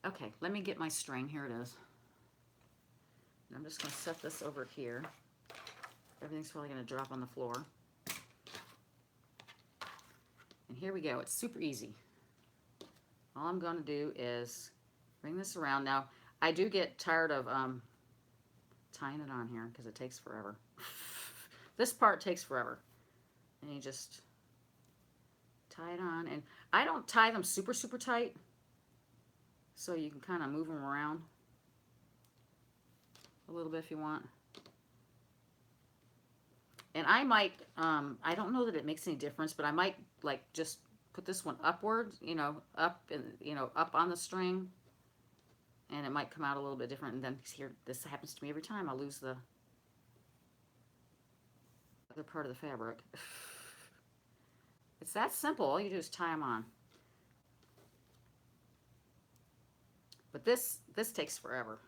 Okay, let me get my string. Here it is. And I'm just going to set this over here. Everything's probably going to drop on the floor. And here we go. It's super easy. All I'm going to do is bring this around. Now, I do get tired of tying it on here because it takes forever. This part takes forever. And you just tie it on. And I don't tie them super, super tight. So you can kind of move them around a little bit if you want. And I might, I don't know that it makes any difference, but I might like just put this one upward, you know, up and, you know, up on the string. And it might come out a little bit different. And then here, this happens to me every time. I lose the other part of the fabric. It's that simple. All you do is tie them on. But this takes forever.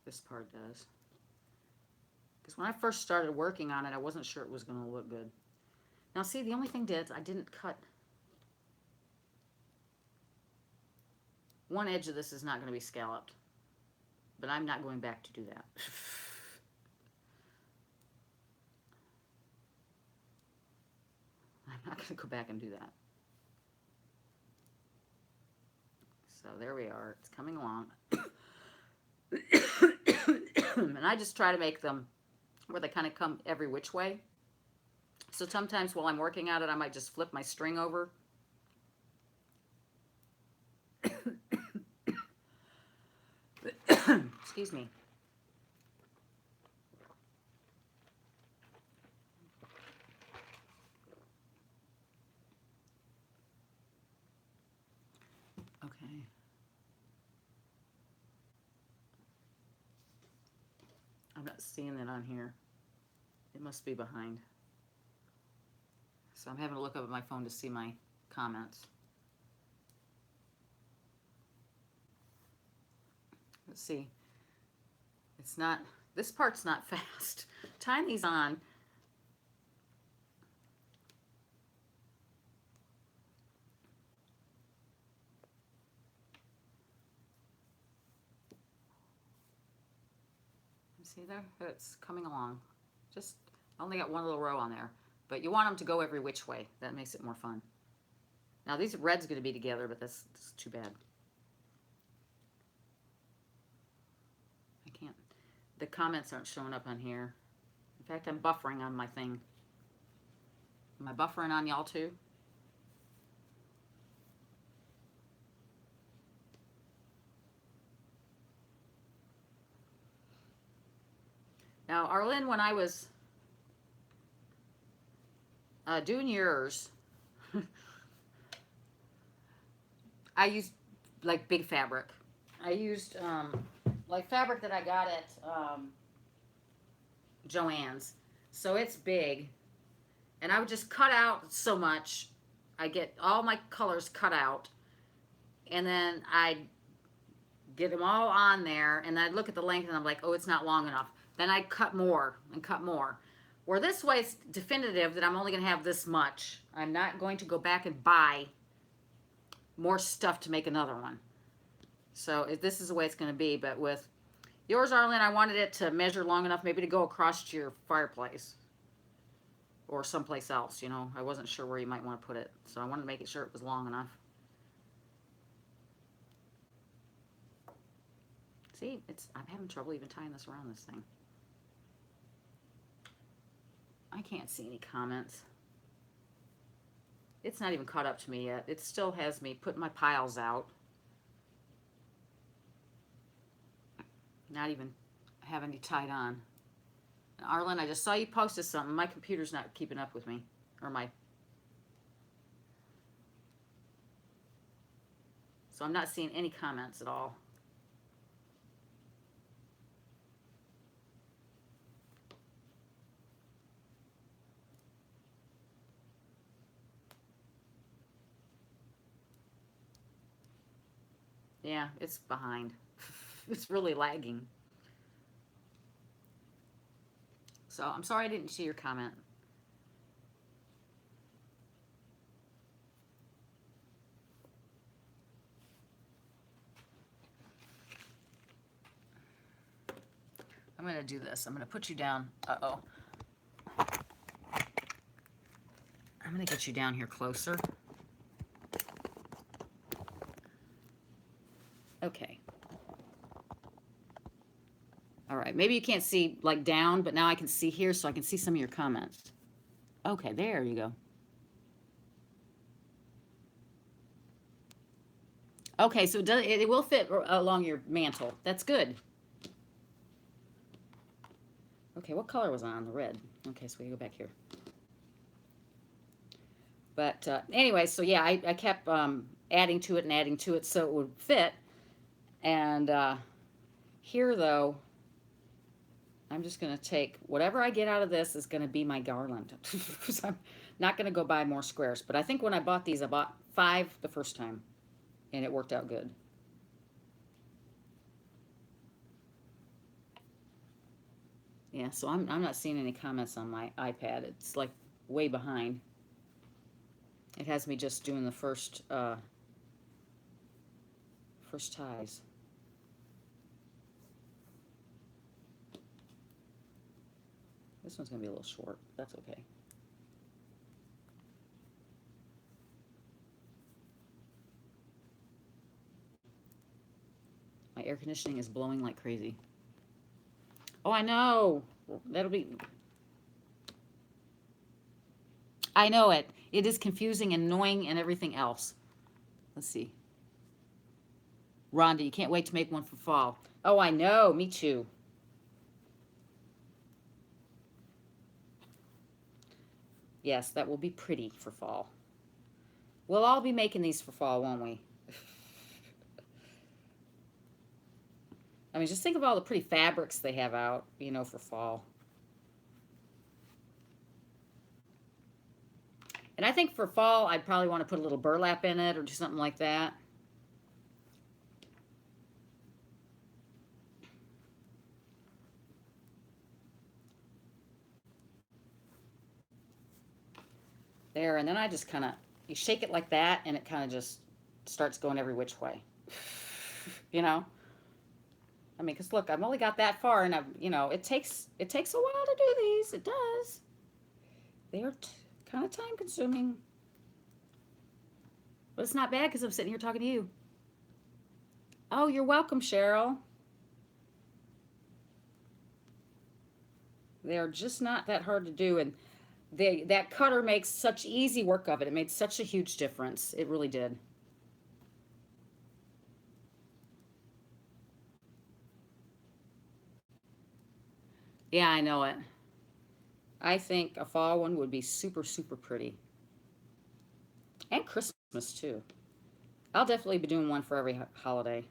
This part does. Because when I first started working on it, I wasn't sure it was going to look good. Now see, the only thing is I didn't cut. One edge of this is not going to be scalloped. But I'm not going back to do that. I'm not going to go back and do that. So there we are. It's coming along. And I just try to make them where they kind of come every which way. So sometimes while I'm working at it, I might just flip my string over. Excuse me. Okay. I'm not seeing it on here. It must be behind. So I'm having to look up at my phone to see my comments. Let's see. It's not, this part's not fast. Tying these on. See there? It's coming along. Just, I only got one little row on there. But you want them to go every which way. That makes it more fun. Now these red's going to be together, but that's too bad. I can't. The comments aren't showing up on here. In fact, I'm buffering on my thing. Am I buffering on y'all too? Now, Arlene, when I was doing yours, I used like big fabric. I used like fabric that I got at Joann's. So it's big. And I would just cut out so much. I get all my colors cut out. And then I'd get them all on there. And I'd look at the length and I'm like, oh, it's not long enough. Then I'd cut more and cut more. Where this way it's definitive that I'm only going to have this much. I'm not going to go back and buy more stuff to make another one. So this is the way it's going to be. But with yours, Arlene, I wanted it to measure long enough maybe to go across to your fireplace. Or someplace else, you know. I wasn't sure where you might want to put it. So I wanted to make sure it was long enough. See, I'm having trouble even tying this around this thing. I can't see any comments. It's not even caught up to me yet. It still has me putting my piles out. Not even having it tied on. Arlen, I just saw you posted something. My computer's not keeping up with me. Or my... So I'm not seeing any comments at all. Yeah, it's behind. It's really lagging. So I'm sorry I didn't see your comment. I'm going to do this. I'm going to put you down. Uh-oh. I'm going to get you down here closer. Okay. All right. Maybe you can't see like down, but now I can see here, so I can see some of your comments. Okay, there you go. Okay, so it will fit along your mantle. That's good. Okay, what color was on? The red. Okay, so we go back here. But anyway, so yeah, I kept adding to it so it would fit. And here, though, I'm just going to take whatever I get out of this is going to be my garland. So I'm not going to go buy more squares. But I think when I bought these, I bought 5 the first time, and it worked out good. Yeah, so I'm not seeing any comments on my iPad. It's like way behind. It has me just doing the first ties. This one's going to be a little short. That's okay. My air conditioning is blowing like crazy. Oh, I know. That'll be... I know it. It is confusing and annoying and everything else. Let's see. Rhonda, you can't wait to make one for fall. Oh, I know. Me too. Yes, that will be pretty for fall. We'll all be making these for fall, won't we? I mean, just think of all the pretty fabrics they have out, you know, for fall. And I think for fall, I'd probably want to put a little burlap in it or do something like that. There, and then I just kind of, you shake it like that, and it kind of just starts going every which way. You know? I mean, because look, I've only got that far, and you know, it takes a while to do these. It does. They are kind of time consuming. But it's not bad because I'm sitting here talking to you. Oh, you're welcome, Cheryl. They are just not that hard to do, and that cutter makes such easy work of it. It made such a huge difference. It really did. Yeah, I know it. I think a fall one would be super, super pretty. And Christmas, too. I'll definitely be doing one for every holiday.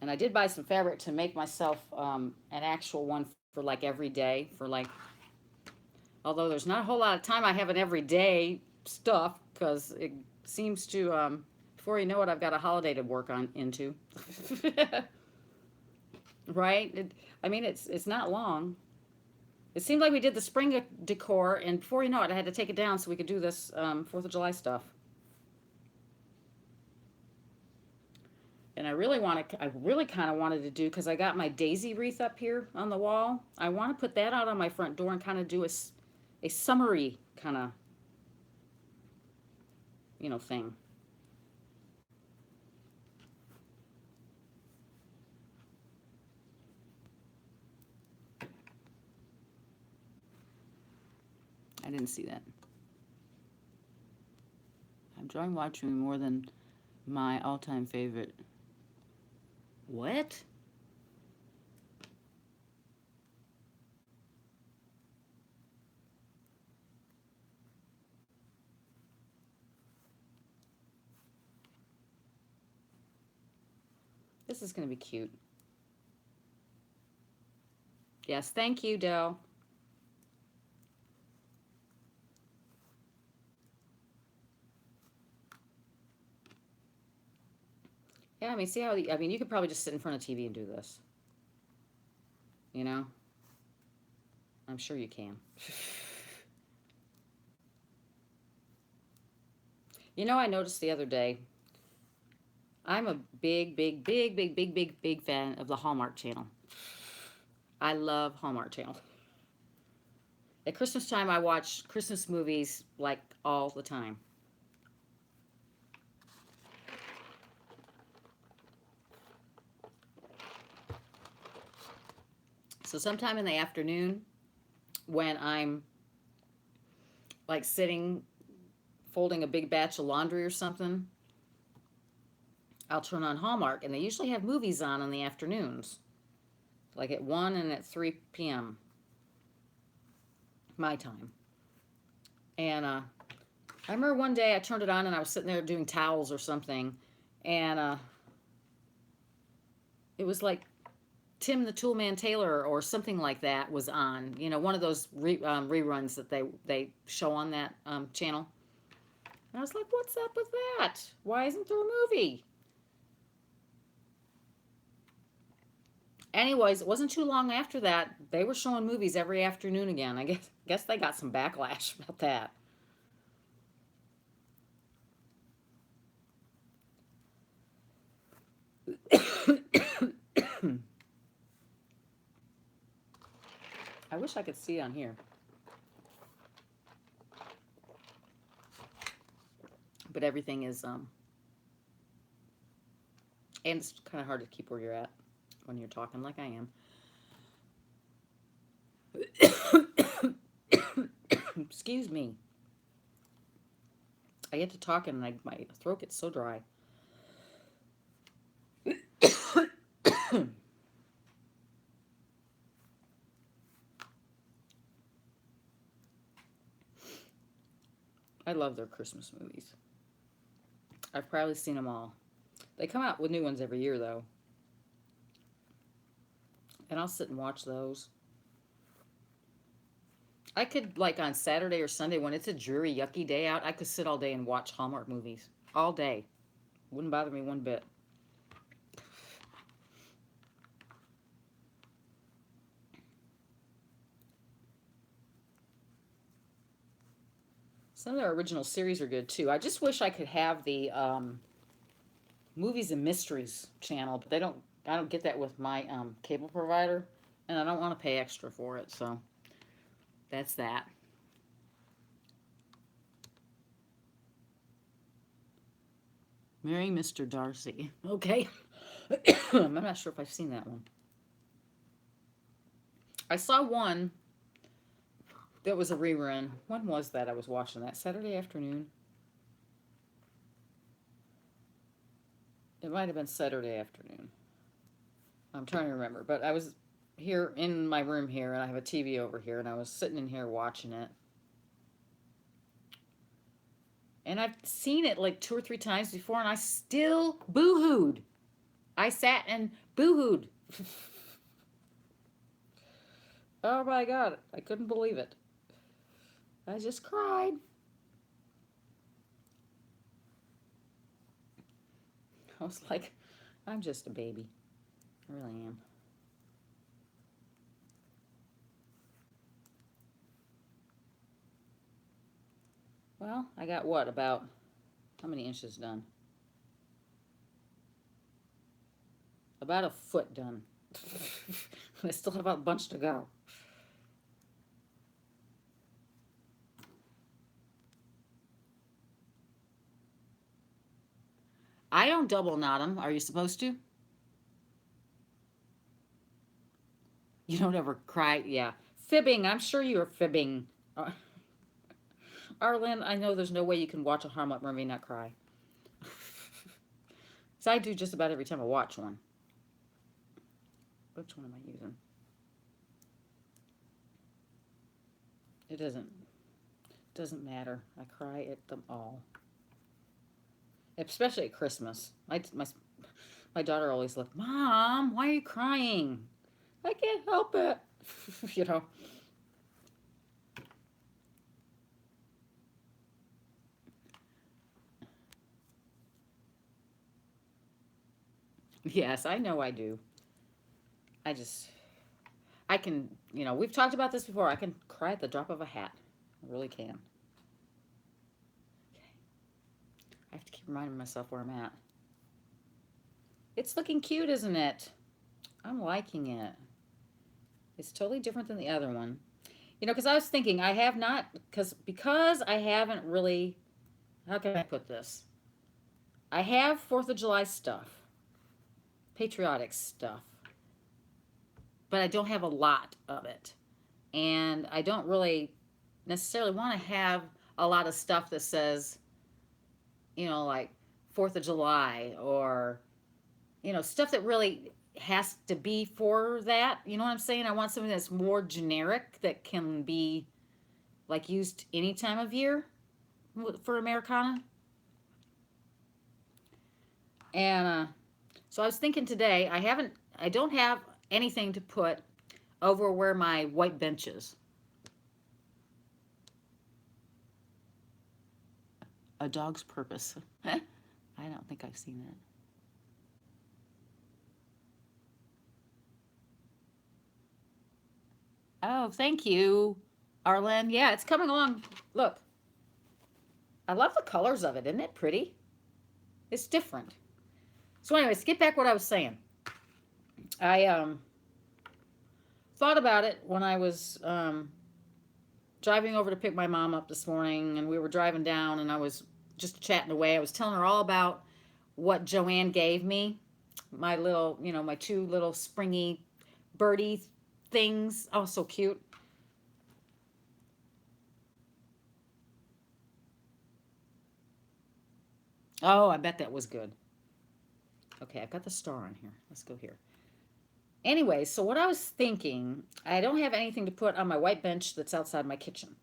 And I did buy some fabric to make myself an actual one for like every day. For like, although there's not a whole lot of time I have an everyday stuff because it seems to, before you know it, I've got a holiday to work on into. Right? I mean, it's not long. It seemed like we did the spring decor, and before you know it, I had to take it down so we could do this 4th of July stuff. And I really kind of wanted to do, because I got my daisy wreath up here on the wall. I want to put that out on my front door and kind of do a summery kind of, you know, thing. I didn't see that. I'm enjoying watching more than my all-time favorite. What? This is going to be cute. Yes, thank you, Dell. Yeah, I mean, see how, I mean, you could probably just sit in front of TV and do this. You know? I'm sure you can. You know, I noticed the other day, I'm a big fan of the Hallmark Channel. I love Hallmark Channel. At Christmas time, I watch Christmas movies like all the time. So sometime in the afternoon, when I'm like sitting folding a big batch of laundry or something, I'll turn on Hallmark, and they usually have movies on in the afternoons, like at 1 and at 3 p.m. my time. And I remember one day I turned it on and I was sitting there doing towels or something, and it was like Tim the Toolman Taylor or something like that was on. You know, one of those reruns that they show on that channel. And I was like, what's up with that? Why isn't there a movie? Anyways, it wasn't too long after that, they were showing movies every afternoon again. I guess they got some backlash about that. I wish I could see on here. But everything is, and it's kind of hard to keep where you're at when you're talking like I am. Excuse me. I get to talking and my throat gets so dry. I love their Christmas movies. I've probably seen them all. They come out with new ones every year, though. And I'll sit and watch those. I could, like on Saturday or Sunday, when it's a dreary, yucky day out, I could sit all day and watch Hallmark movies. All day. Wouldn't bother me one bit. Some of their original series are good, too. I just wish I could have the Movies and Mysteries channel, but I don't get that with my cable provider, and I don't want to pay extra for it, so that's that. Marry Mr. Darcy. Okay. I'm not sure if I've seen that one. I saw one that was a rerun. When was that I was watching that? Saturday afternoon? It might have been Saturday afternoon. I'm trying to remember. But I was here in my room here, and I have a TV over here, and I was sitting in here watching it. And I've seen it like 2 or 3 times before, and I still boo-hooed. I sat and boo-hooed. Oh my God, I couldn't believe it. I just cried. I was like, I'm just a baby. I really am. Well, I got what, about, how many inches done? About a foot done. I still have a bunch to go. I don't double knot them. Are you supposed to? You don't ever cry? Yeah. Fibbing. I'm sure you're fibbing. Arlen, I know there's no way you can watch a Hallmark movie and not cry. So I do just about every time I watch one. Which one am I using? It doesn't matter. I cry at them all. Especially at Christmas. My daughter always looked, Mom, why are you crying? I can't help it. You know. Yes, I know I do. I just, I can, we've talked about this before. I can cry at the drop of a hat. I really can. Okay. I have to keep reminding myself where I'm at. It's looking cute, isn't it? I'm liking it. It's totally different than the other one. Because I was thinking, I have not, because I haven't really, how can I put this? I have 4th of July stuff, patriotic stuff, but I don't have a lot of it. And I don't really necessarily want to have a lot of stuff that says, like 4th of July or, stuff that really has to be for that. You know what I'm saying? I want something that's more generic that can be like used any time of year for Americana. And so I was thinking today, I don't have anything to put over where my white bench is. A dog's purpose. I don't think I've seen that. Oh, thank you, Arlen. Yeah, it's coming along. Look, I love the colors of it. Isn't it pretty? It's different. So anyways, get back what I was saying. I thought about it when I was driving over to pick my mom up this morning, and we were driving down, and I was just chatting away. I was telling her all about what Joanne gave me, my little, my two little springy birdie things. Oh, so cute. Oh, I bet that was good. Okay, I've got the star on here. Let's go here. Anyway, so what I was thinking, I don't have anything to put on my white bench that's outside my kitchen.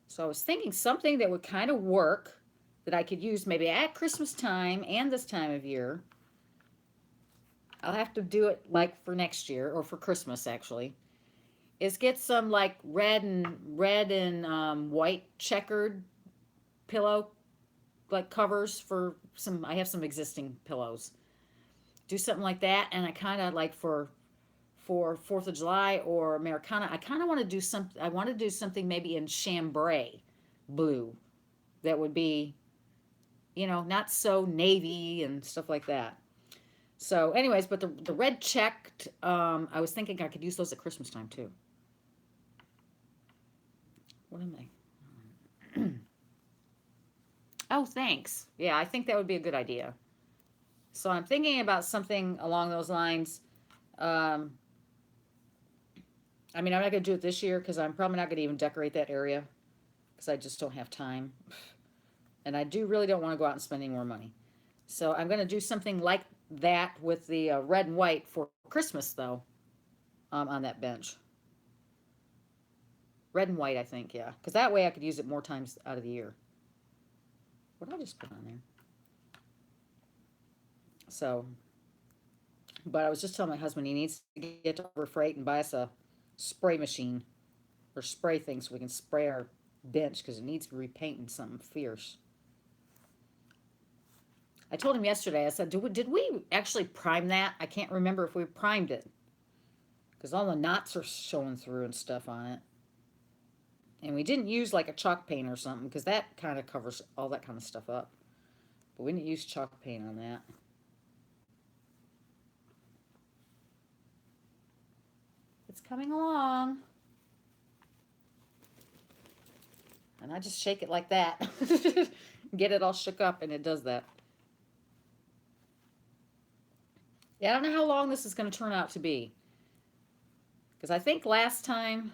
So I was thinking something that would kind of work that I could use maybe at Christmas time and this time of year. I'll have to do it like for next year or for Christmas actually. Is get some like red and white checkered pillow like covers for some. I have some existing pillows. Do something like that, and I kind of like for 4th of July or Americana. I kind of want to do something. I want to do something maybe in chambray blue that would be, not so navy and stuff like that. So, anyways, but the red checked, I was thinking I could use those at Christmas time too. What am I? Oh, thanks. Yeah, I think that would be a good idea. So I'm thinking about something along those lines. Um, I'm not going to do it this year because I'm probably not going to even decorate that area because I just don't have time. And I really don't want to go out and spend any more money. So I'm going to do something like that with the red and white for Christmas, though, on that bench. Red and white, I think, yeah. Because that way I could use it more times out of the year. What did I just put on there? So, but I was just telling my husband he needs to get to Harbor Freight and buy us a spray machine or spray thing so we can spray our bench because it needs to be repainting something fierce. I told him yesterday, I said, did we actually prime that? I can't remember if we primed it because all the knots are showing through and stuff on it. And we didn't use like a chalk paint or something because that kind of covers all that kind of stuff up. But we didn't use chalk paint on that. It's coming along. And I just shake it like that. Get it all shook up and it does that. Yeah, I don't know how long this is going to turn out to be. Because I think last time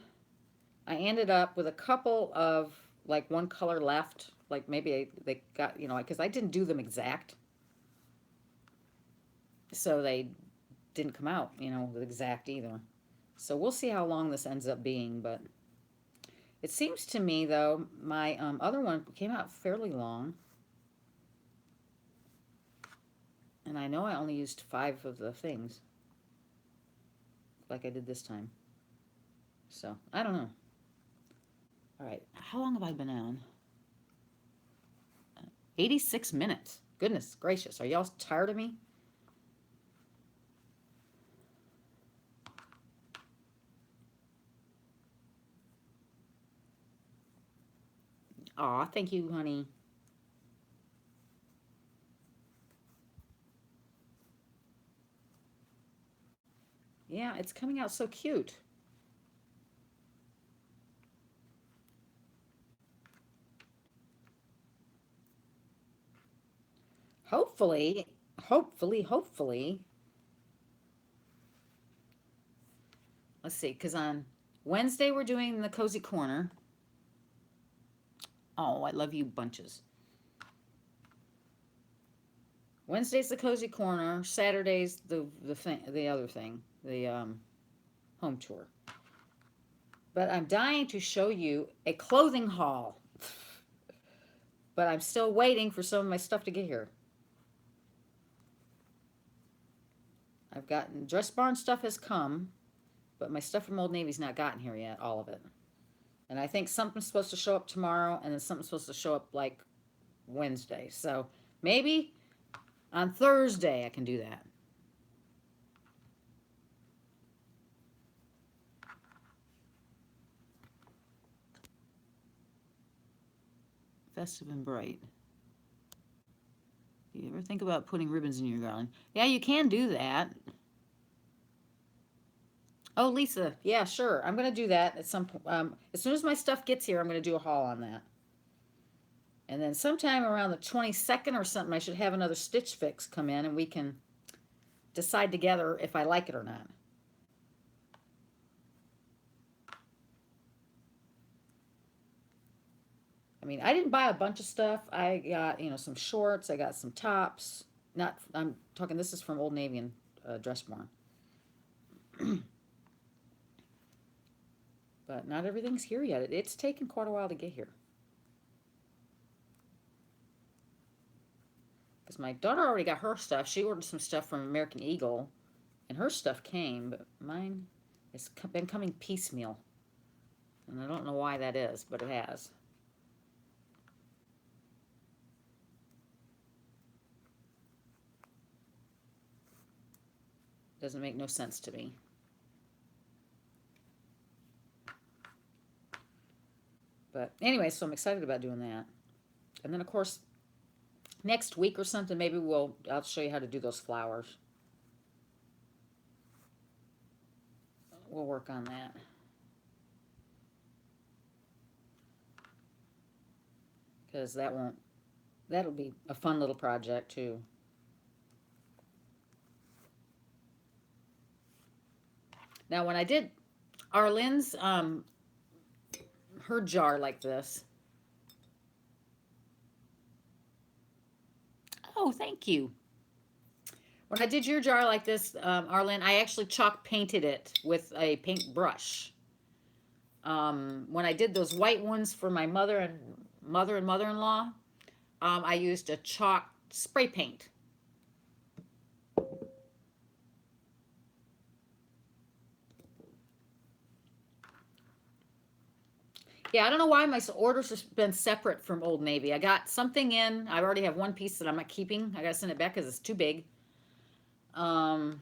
I ended up with a couple of like one color left. Like maybe they got, because I didn't do them exact. So they didn't come out, exact either. So we'll see how long this ends up being, but it seems to me, though, my other one came out fairly long. And I know I only used 5 of the things, like I did this time. So, I don't know. All right, how long have I been on? 86 minutes. Goodness gracious, are y'all tired of me? Aw, thank you, honey. Yeah, it's coming out so cute. Hopefully, hopefully. Let's see, because on Wednesday we're doing the Cozy Corner. Oh, I love you bunches. Wednesday's the Cozy Corner. Saturday's the other thing, the home tour. But I'm dying to show you a clothing haul. But I'm still waiting for some of my stuff to get here. I've gotten Dress Barn stuff has come, but my stuff from Old Navy's not gotten here yet, all of it. And I think something's supposed to show up tomorrow, and then something's supposed to show up like Wednesday. So maybe on Thursday I can do that. Festive and bright. Do you ever think about putting ribbons in your garland? Yeah, you can do that. Oh, Lisa, yeah, sure. I'm gonna do that at some point. As soon as my stuff gets here, I'm gonna do a haul on that. And then sometime around the 22nd or something, I should have another Stitch Fix come in, and we can decide together if I like it or not. I mean, I didn't buy a bunch of stuff. I got, some shorts. I got some tops. Not, I'm talking, this is from Old Navy and Dressbarn. But not everything's here yet. It's taken quite a while to get here. Because my daughter already got her stuff. She ordered some stuff from American Eagle, and her stuff came, but mine has been coming piecemeal. And I don't know why that is, but it has. Doesn't make no sense to me. But anyway, so I'm excited about doing that. And then, of course, next week or something, maybe I'll show you how to do those flowers. We'll work on that. Because that'll be a fun little project too. Now, when I did Arlene's, her jar like this. Oh, thank you. When I did your jar like this, Arlene, I actually chalk painted it with a paint brush. When I did those white ones for my mother and mother-in-law, I used a chalk spray paint. Yeah, I don't know why my orders have been separate from Old Navy. I got something in. I already have one piece that I'm not keeping. I got to send it back because it's too big. But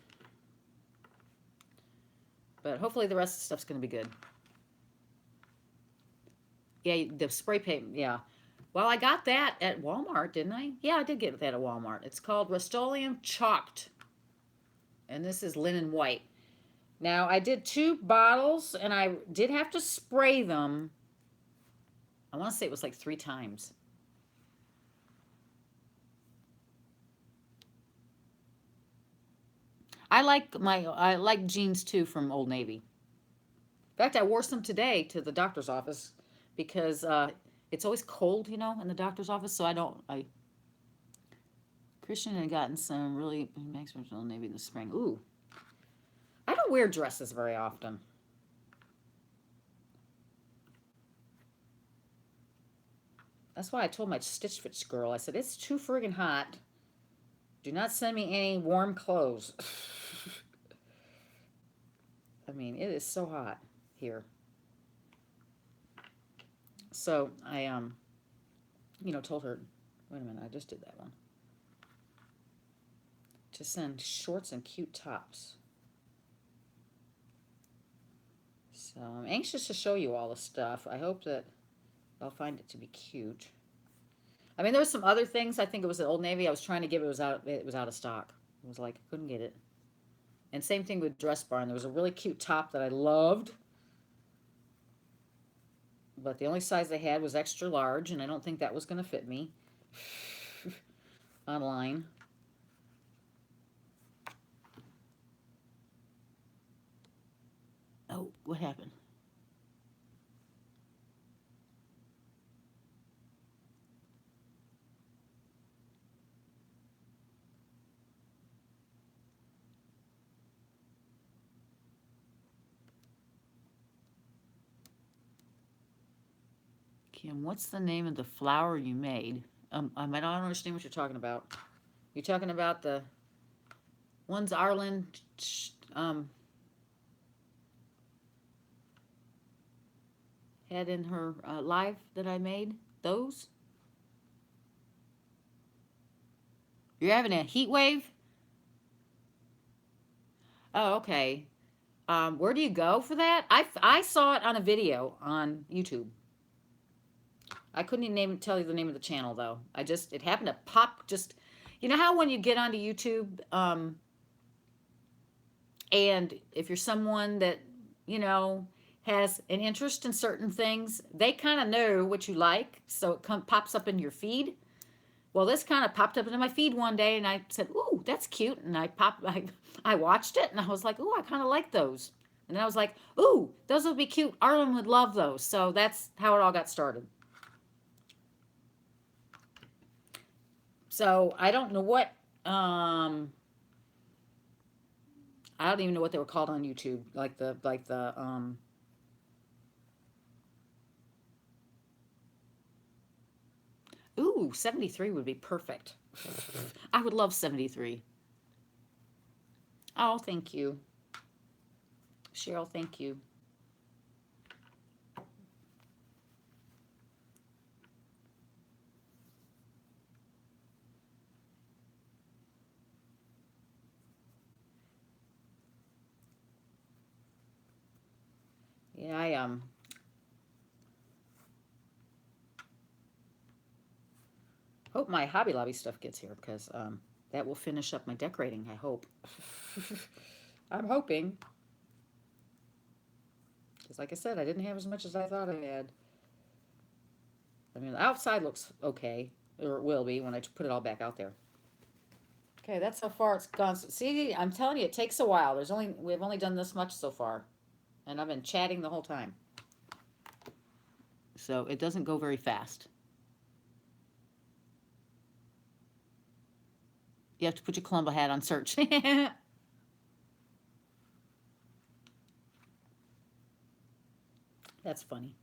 hopefully the rest of the stuff's going to be good. Yeah, the spray paint, yeah. Well, I got that at Walmart, didn't I? Yeah, I did get that at Walmart. It's called Rust-Oleum Chalked. And this is linen white. Now, I did 2 bottles, and I did have to spray them. I want to say it was like 3 times. I like jeans too from Old Navy. In fact, I wore some today to the doctor's office because it's always cold, in the doctor's office. So I Christian had gotten some really makes me feel maybe in the spring. Ooh. I don't wear dresses very often. That's why I told my Stitch Fitch girl, I said, it's too friggin' hot. Do not send me any warm clothes. I mean, it is so hot here. So I, told her, wait a minute, I just did that one. To send shorts and cute tops. So I'm anxious to show you all the stuff. I hope that I'll find it to be cute. I mean, there was some other things. I think it was at Old Navy. I was trying to give it. It was out of stock. It was like I couldn't get it. And same thing with Dress Barn. There was a really cute top that I loved, but the only size they had was extra large, and I don't think that was going to fit me online. Oh, what happened? Kim, what's the name of the flower you made? I don't understand what you're talking about. You're talking about the ones Garland had in her live that I made? Those? You're having a heat wave? Oh, okay. Where do you go for that? I saw it on a video on YouTube. I couldn't even tell you the name of the channel though. It happened to pop just, you know how when you get onto YouTube, and if you're someone that, has an interest in certain things, they kind of know what you like, so it pops up in your feed. Well, this kind of popped up into my feed one day, and I said, "Ooh, that's cute," and I watched it, and I was like, "Ooh, I kind of like those," and I was like, "Ooh, those would be cute. Arlen would love those." So that's how it all got started. So I don't know what I don't even know what they were called on YouTube, Ooh, 73 would be perfect. I would love 73. Oh, thank you. Cheryl, thank you. Yeah, I hope my Hobby Lobby stuff gets here, because that will finish up my decorating, I hope. I'm hoping. Because like I said, I didn't have as much as I thought I had. I mean, the outside looks okay, or it will be when I put it all back out there. Okay, that's how far it's gone. See, I'm telling you, it takes a while. We've only done this much so far, and I've been chatting the whole time. So it doesn't go very fast. You have to put your Columbo hat on search. That's funny.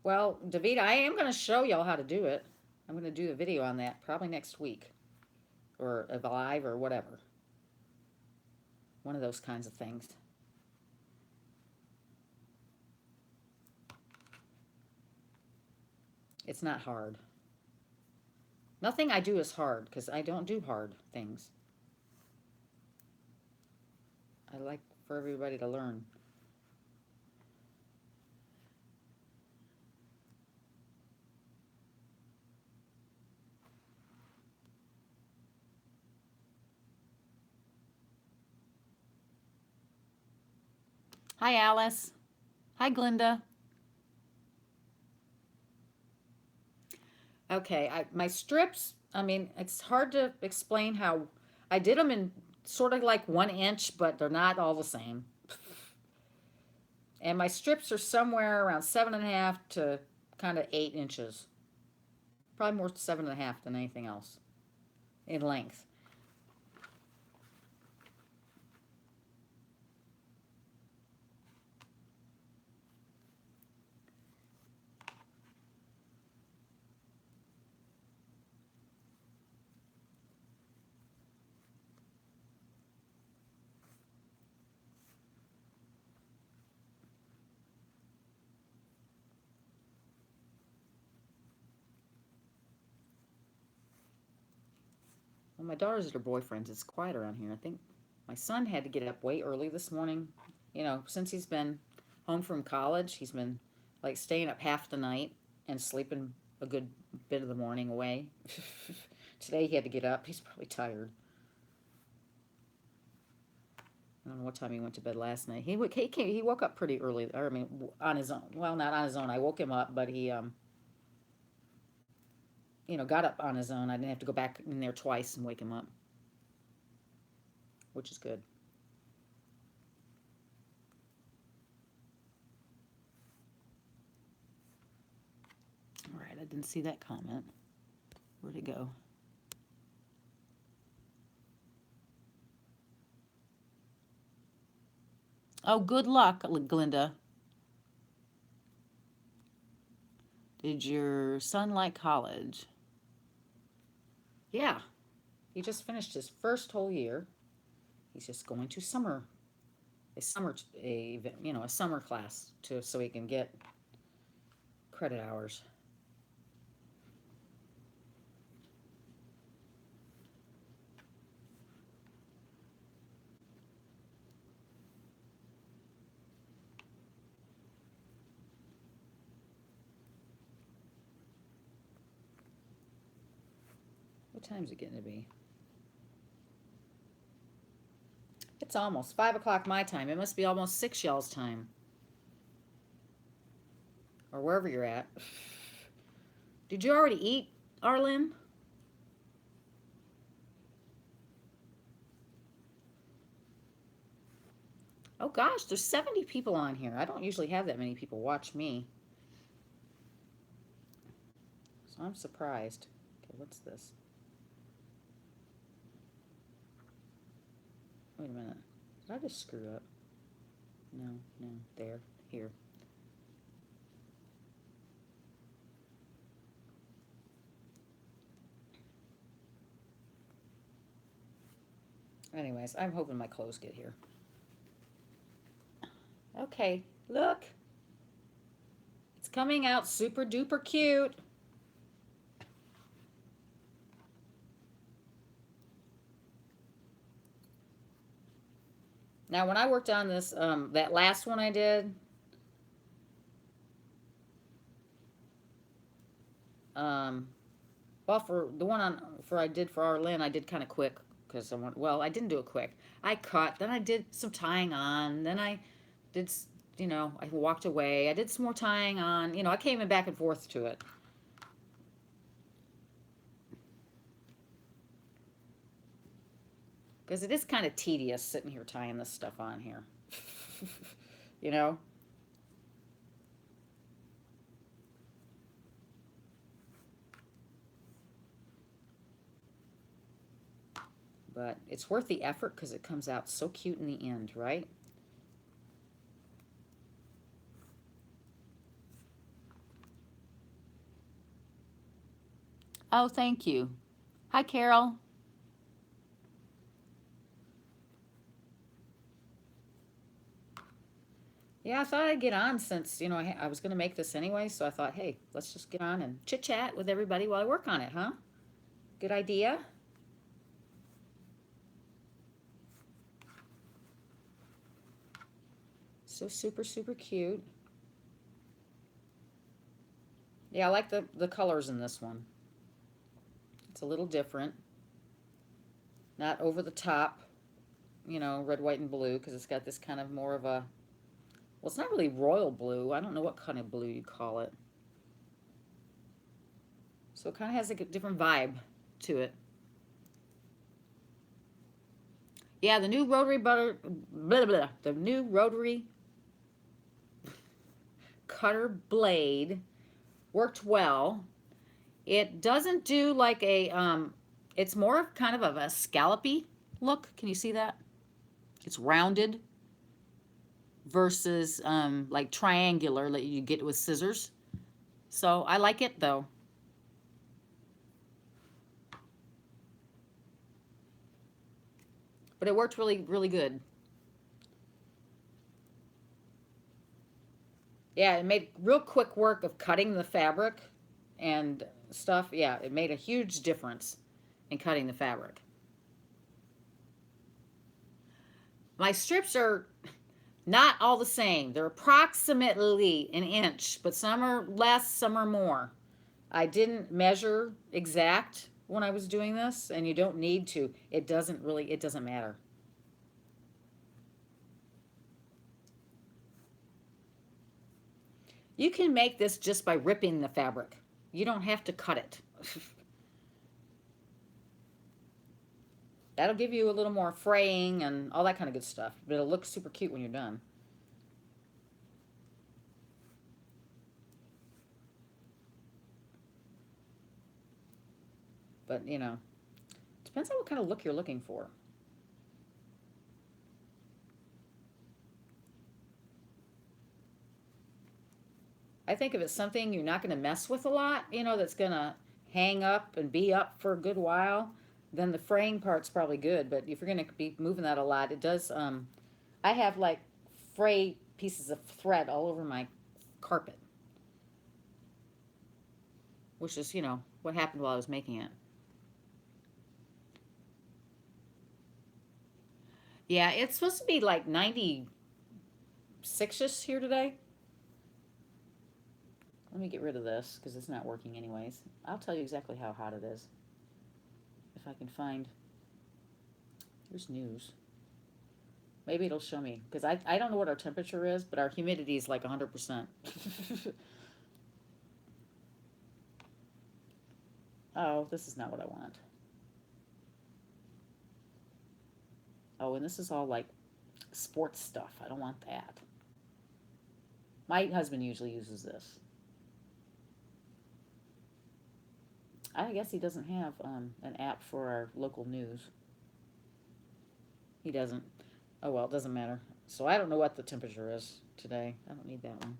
Well, Davida, I am going to show y'all how to do it. I'm going to do a video on that probably next week, or a live, or whatever. One of those kinds of things. It's not hard. Nothing I do is hard, because I don't do hard things. I like for everybody to learn. Hi, Alice. Hi, Glinda. Okay, my strips, I mean, it's hard to explain how I did them in sort of like 1 inch, but they're not all the same. And my strips are somewhere around 7.5 to kind of 8 inches. Probably more 7.5 than anything else in length. Well, my daughter's at her boyfriend's. It's quiet around here. I think my son had to get up way early this morning. You know, since he's been home from college, he's been like staying up half the night and sleeping a good bit of the morning away. Today he had to get up. He's probably tired. I don't know what time he went to bed last night. He woke up pretty early. Or, I mean, on his own. Well, not on his own. I woke him up, but he you know, got up on his own. I didn't have to go back in there twice and wake him up, which is good. All right, I didn't see that comment. Where'd it go? Oh, good luck, Glinda. Did your son like college? Yeah, he just finished his first whole year. He's just going to a summer class so he can get credit hours. What time is it getting to be? It's almost 5 o'clock my time. It must be almost 6 y'all's time. Or wherever you're at. Did you already eat, Arlen? Oh gosh, there's 70 people on here. I don't usually have that many people watch me. So I'm surprised. Okay, what's this? Wait a minute. Did I just screw up? No, there, here. Anyways, I'm hoping my clothes get here. Okay, look. It's coming out super duper cute. Now, when I worked on this, that last one I did, well, for the one I did for Arlen, I did kind of quick because I didn't do it quick. I cut, then I did some tying on, then I did, I walked away. I did some more tying on, I came in back and forth to it. Because it is kind of tedious sitting here tying this stuff on here. you know? But it's worth the effort because it comes out so cute in the end, right? Oh, thank you. Hi, Carol. Yeah, I thought I'd get on since, I was going to make this anyway. So I thought, hey, let's just get on and chit-chat with everybody while I work on it, huh? Good idea? So super, super cute. Yeah, I like the colors in this one. It's a little different. Not over the top, red, white, and blue, because it's got this kind of more of a, well, it's not really royal blue. I don't know what kind of blue you call it. So it kind of has a different vibe to it. Yeah, the new rotary the new rotary cutter blade worked well. It doesn't do like a, it's more of kind of a scallopy look. Can you see that? It's rounded versus like triangular that you get with scissors. So I like it though. But it worked really, really good. Yeah, it made real quick work of cutting the fabric and stuff. Yeah, it made a huge difference in cutting the fabric. My strips are not all the same. They're approximately an inch, but some are less, some are more. I didn't measure exact when I was doing this, and you don't need to. It doesn't matter. You can make this just by ripping the fabric. You don't have to cut it. That'll give you a little more fraying and all that kind of good stuff. But it'll look super cute when you're done. But, you know, depends on what kind of look you're looking for. I think if it's something you're not going to mess with a lot, you know, that's going to hang up and be up for a good while, then the fraying part's probably good. But if you're going to be moving that a lot, it does. I have like fray pieces of thread all over my carpet, which is, you know, what happened while I was making it. Yeah, it's supposed to be like 96ish here today. Let me get rid of this because it's not working anyways. I'll tell you exactly how hot it is. If I can find, here's news. Maybe it'll show me because I don't know what our temperature is, but our humidity is like 100%. Oh, this is not what I want. Oh, and this is all like sports stuff. I don't want that. My husband usually uses this. I guess he doesn't have an app for our local news. He doesn't. Oh well, it doesn't matter. So I don't know what the temperature is today. I don't need that one.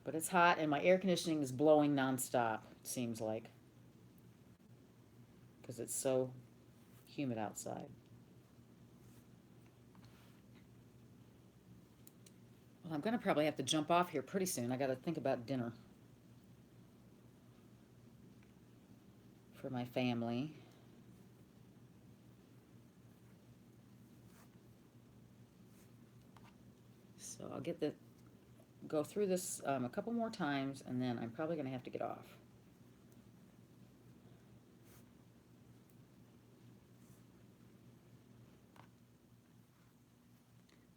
But it's hot and my air conditioning is blowing nonstop, it seems like. Because it's so humid outside. Well, I'm going to probably have to jump off here pretty soon. I got to think about dinner for my family. So I'll go through this a couple more times, and then I'm probably going to have to get off.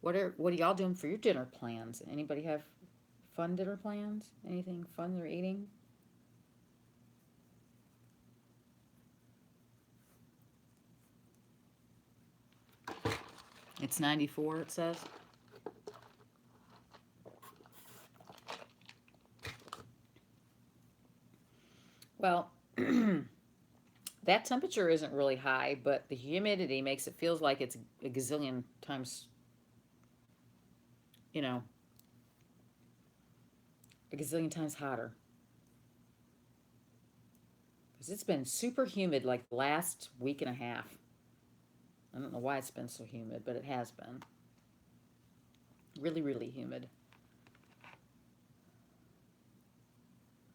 What are y'all doing for your dinner plans? Anybody have fun dinner plans? Anything fun they're eating? It's 94, it says. Well, that temperature isn't really high, but the humidity makes it feels like it's a gazillion times, you know, a gazillion times hotter. Because it's been super humid like the last week and a half. I don't know why it's been so humid, but it has been. Really, really humid.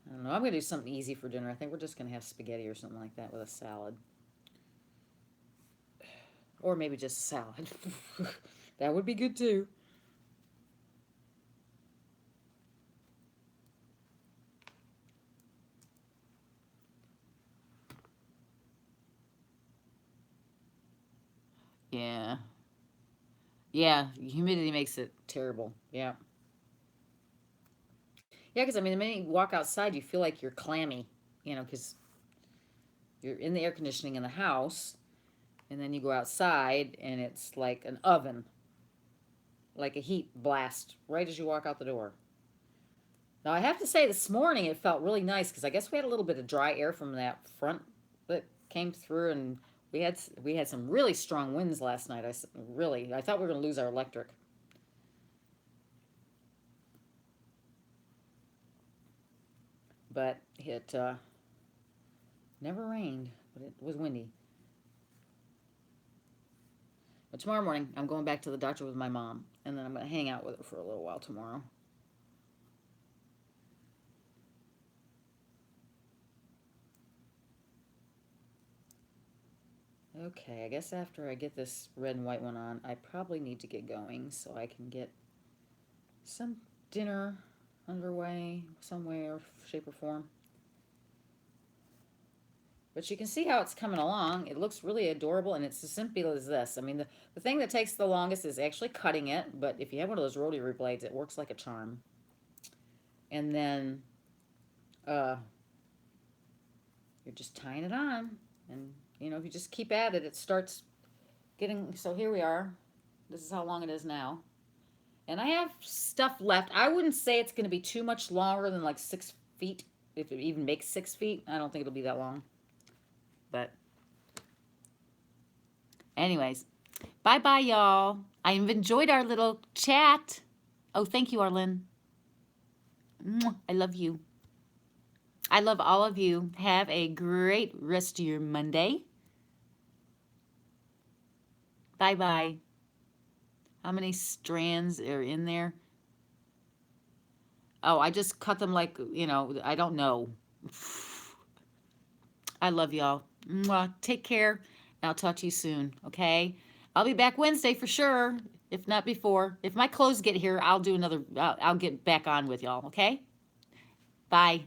I don't know. I'm going to do something easy for dinner. I think we're just going to have spaghetti or something like that with a salad. Or maybe just a salad. That would be good too. Yeah. Yeah, humidity makes it terrible. Yeah. Yeah, because I mean, the minute you walk outside, you feel like you're clammy, you know, because you're in the air conditioning in the house, and then you go outside, and it's like an oven, like a heat blast right as you walk out the door. Now, I have to say, this morning it felt really nice because I guess we had a little bit of dry air from that front that came through, and we had some really strong winds last night. I thought we were going to lose our electric. But it never rained, but it was windy. But tomorrow morning, I'm going back to the doctor with my mom, and then I'm going to hang out with her for a little while tomorrow. Okay, I guess after I get this red and white one on, I probably need to get going so I can get some dinner underway some way or shape or form. But you can see how it's coming along. It looks really adorable, and it's as simple as this. I mean, the thing that takes the longest is actually cutting it, but if you have one of those rotary blades, it works like a charm. And then you're just tying it on, and if you just keep at it, it starts getting, so here we are. This is how long it is now. And I have stuff left. I wouldn't say it's going to be too much longer than like 6 feet, if it even makes 6 feet. I don't think it'll be that long. But anyways, bye-bye, y'all. I've enjoyed our little chat. Oh, thank you, Arlen. I love you. I love all of you. Have a great rest of your Monday. Bye-bye. How many strands are in there? Oh, I just cut them like, I don't know. I love y'all. Take care. I'll talk to you soon, okay? I'll be back Wednesday for sure, if not before. If my clothes get here, I'll get back on with y'all, okay? Bye.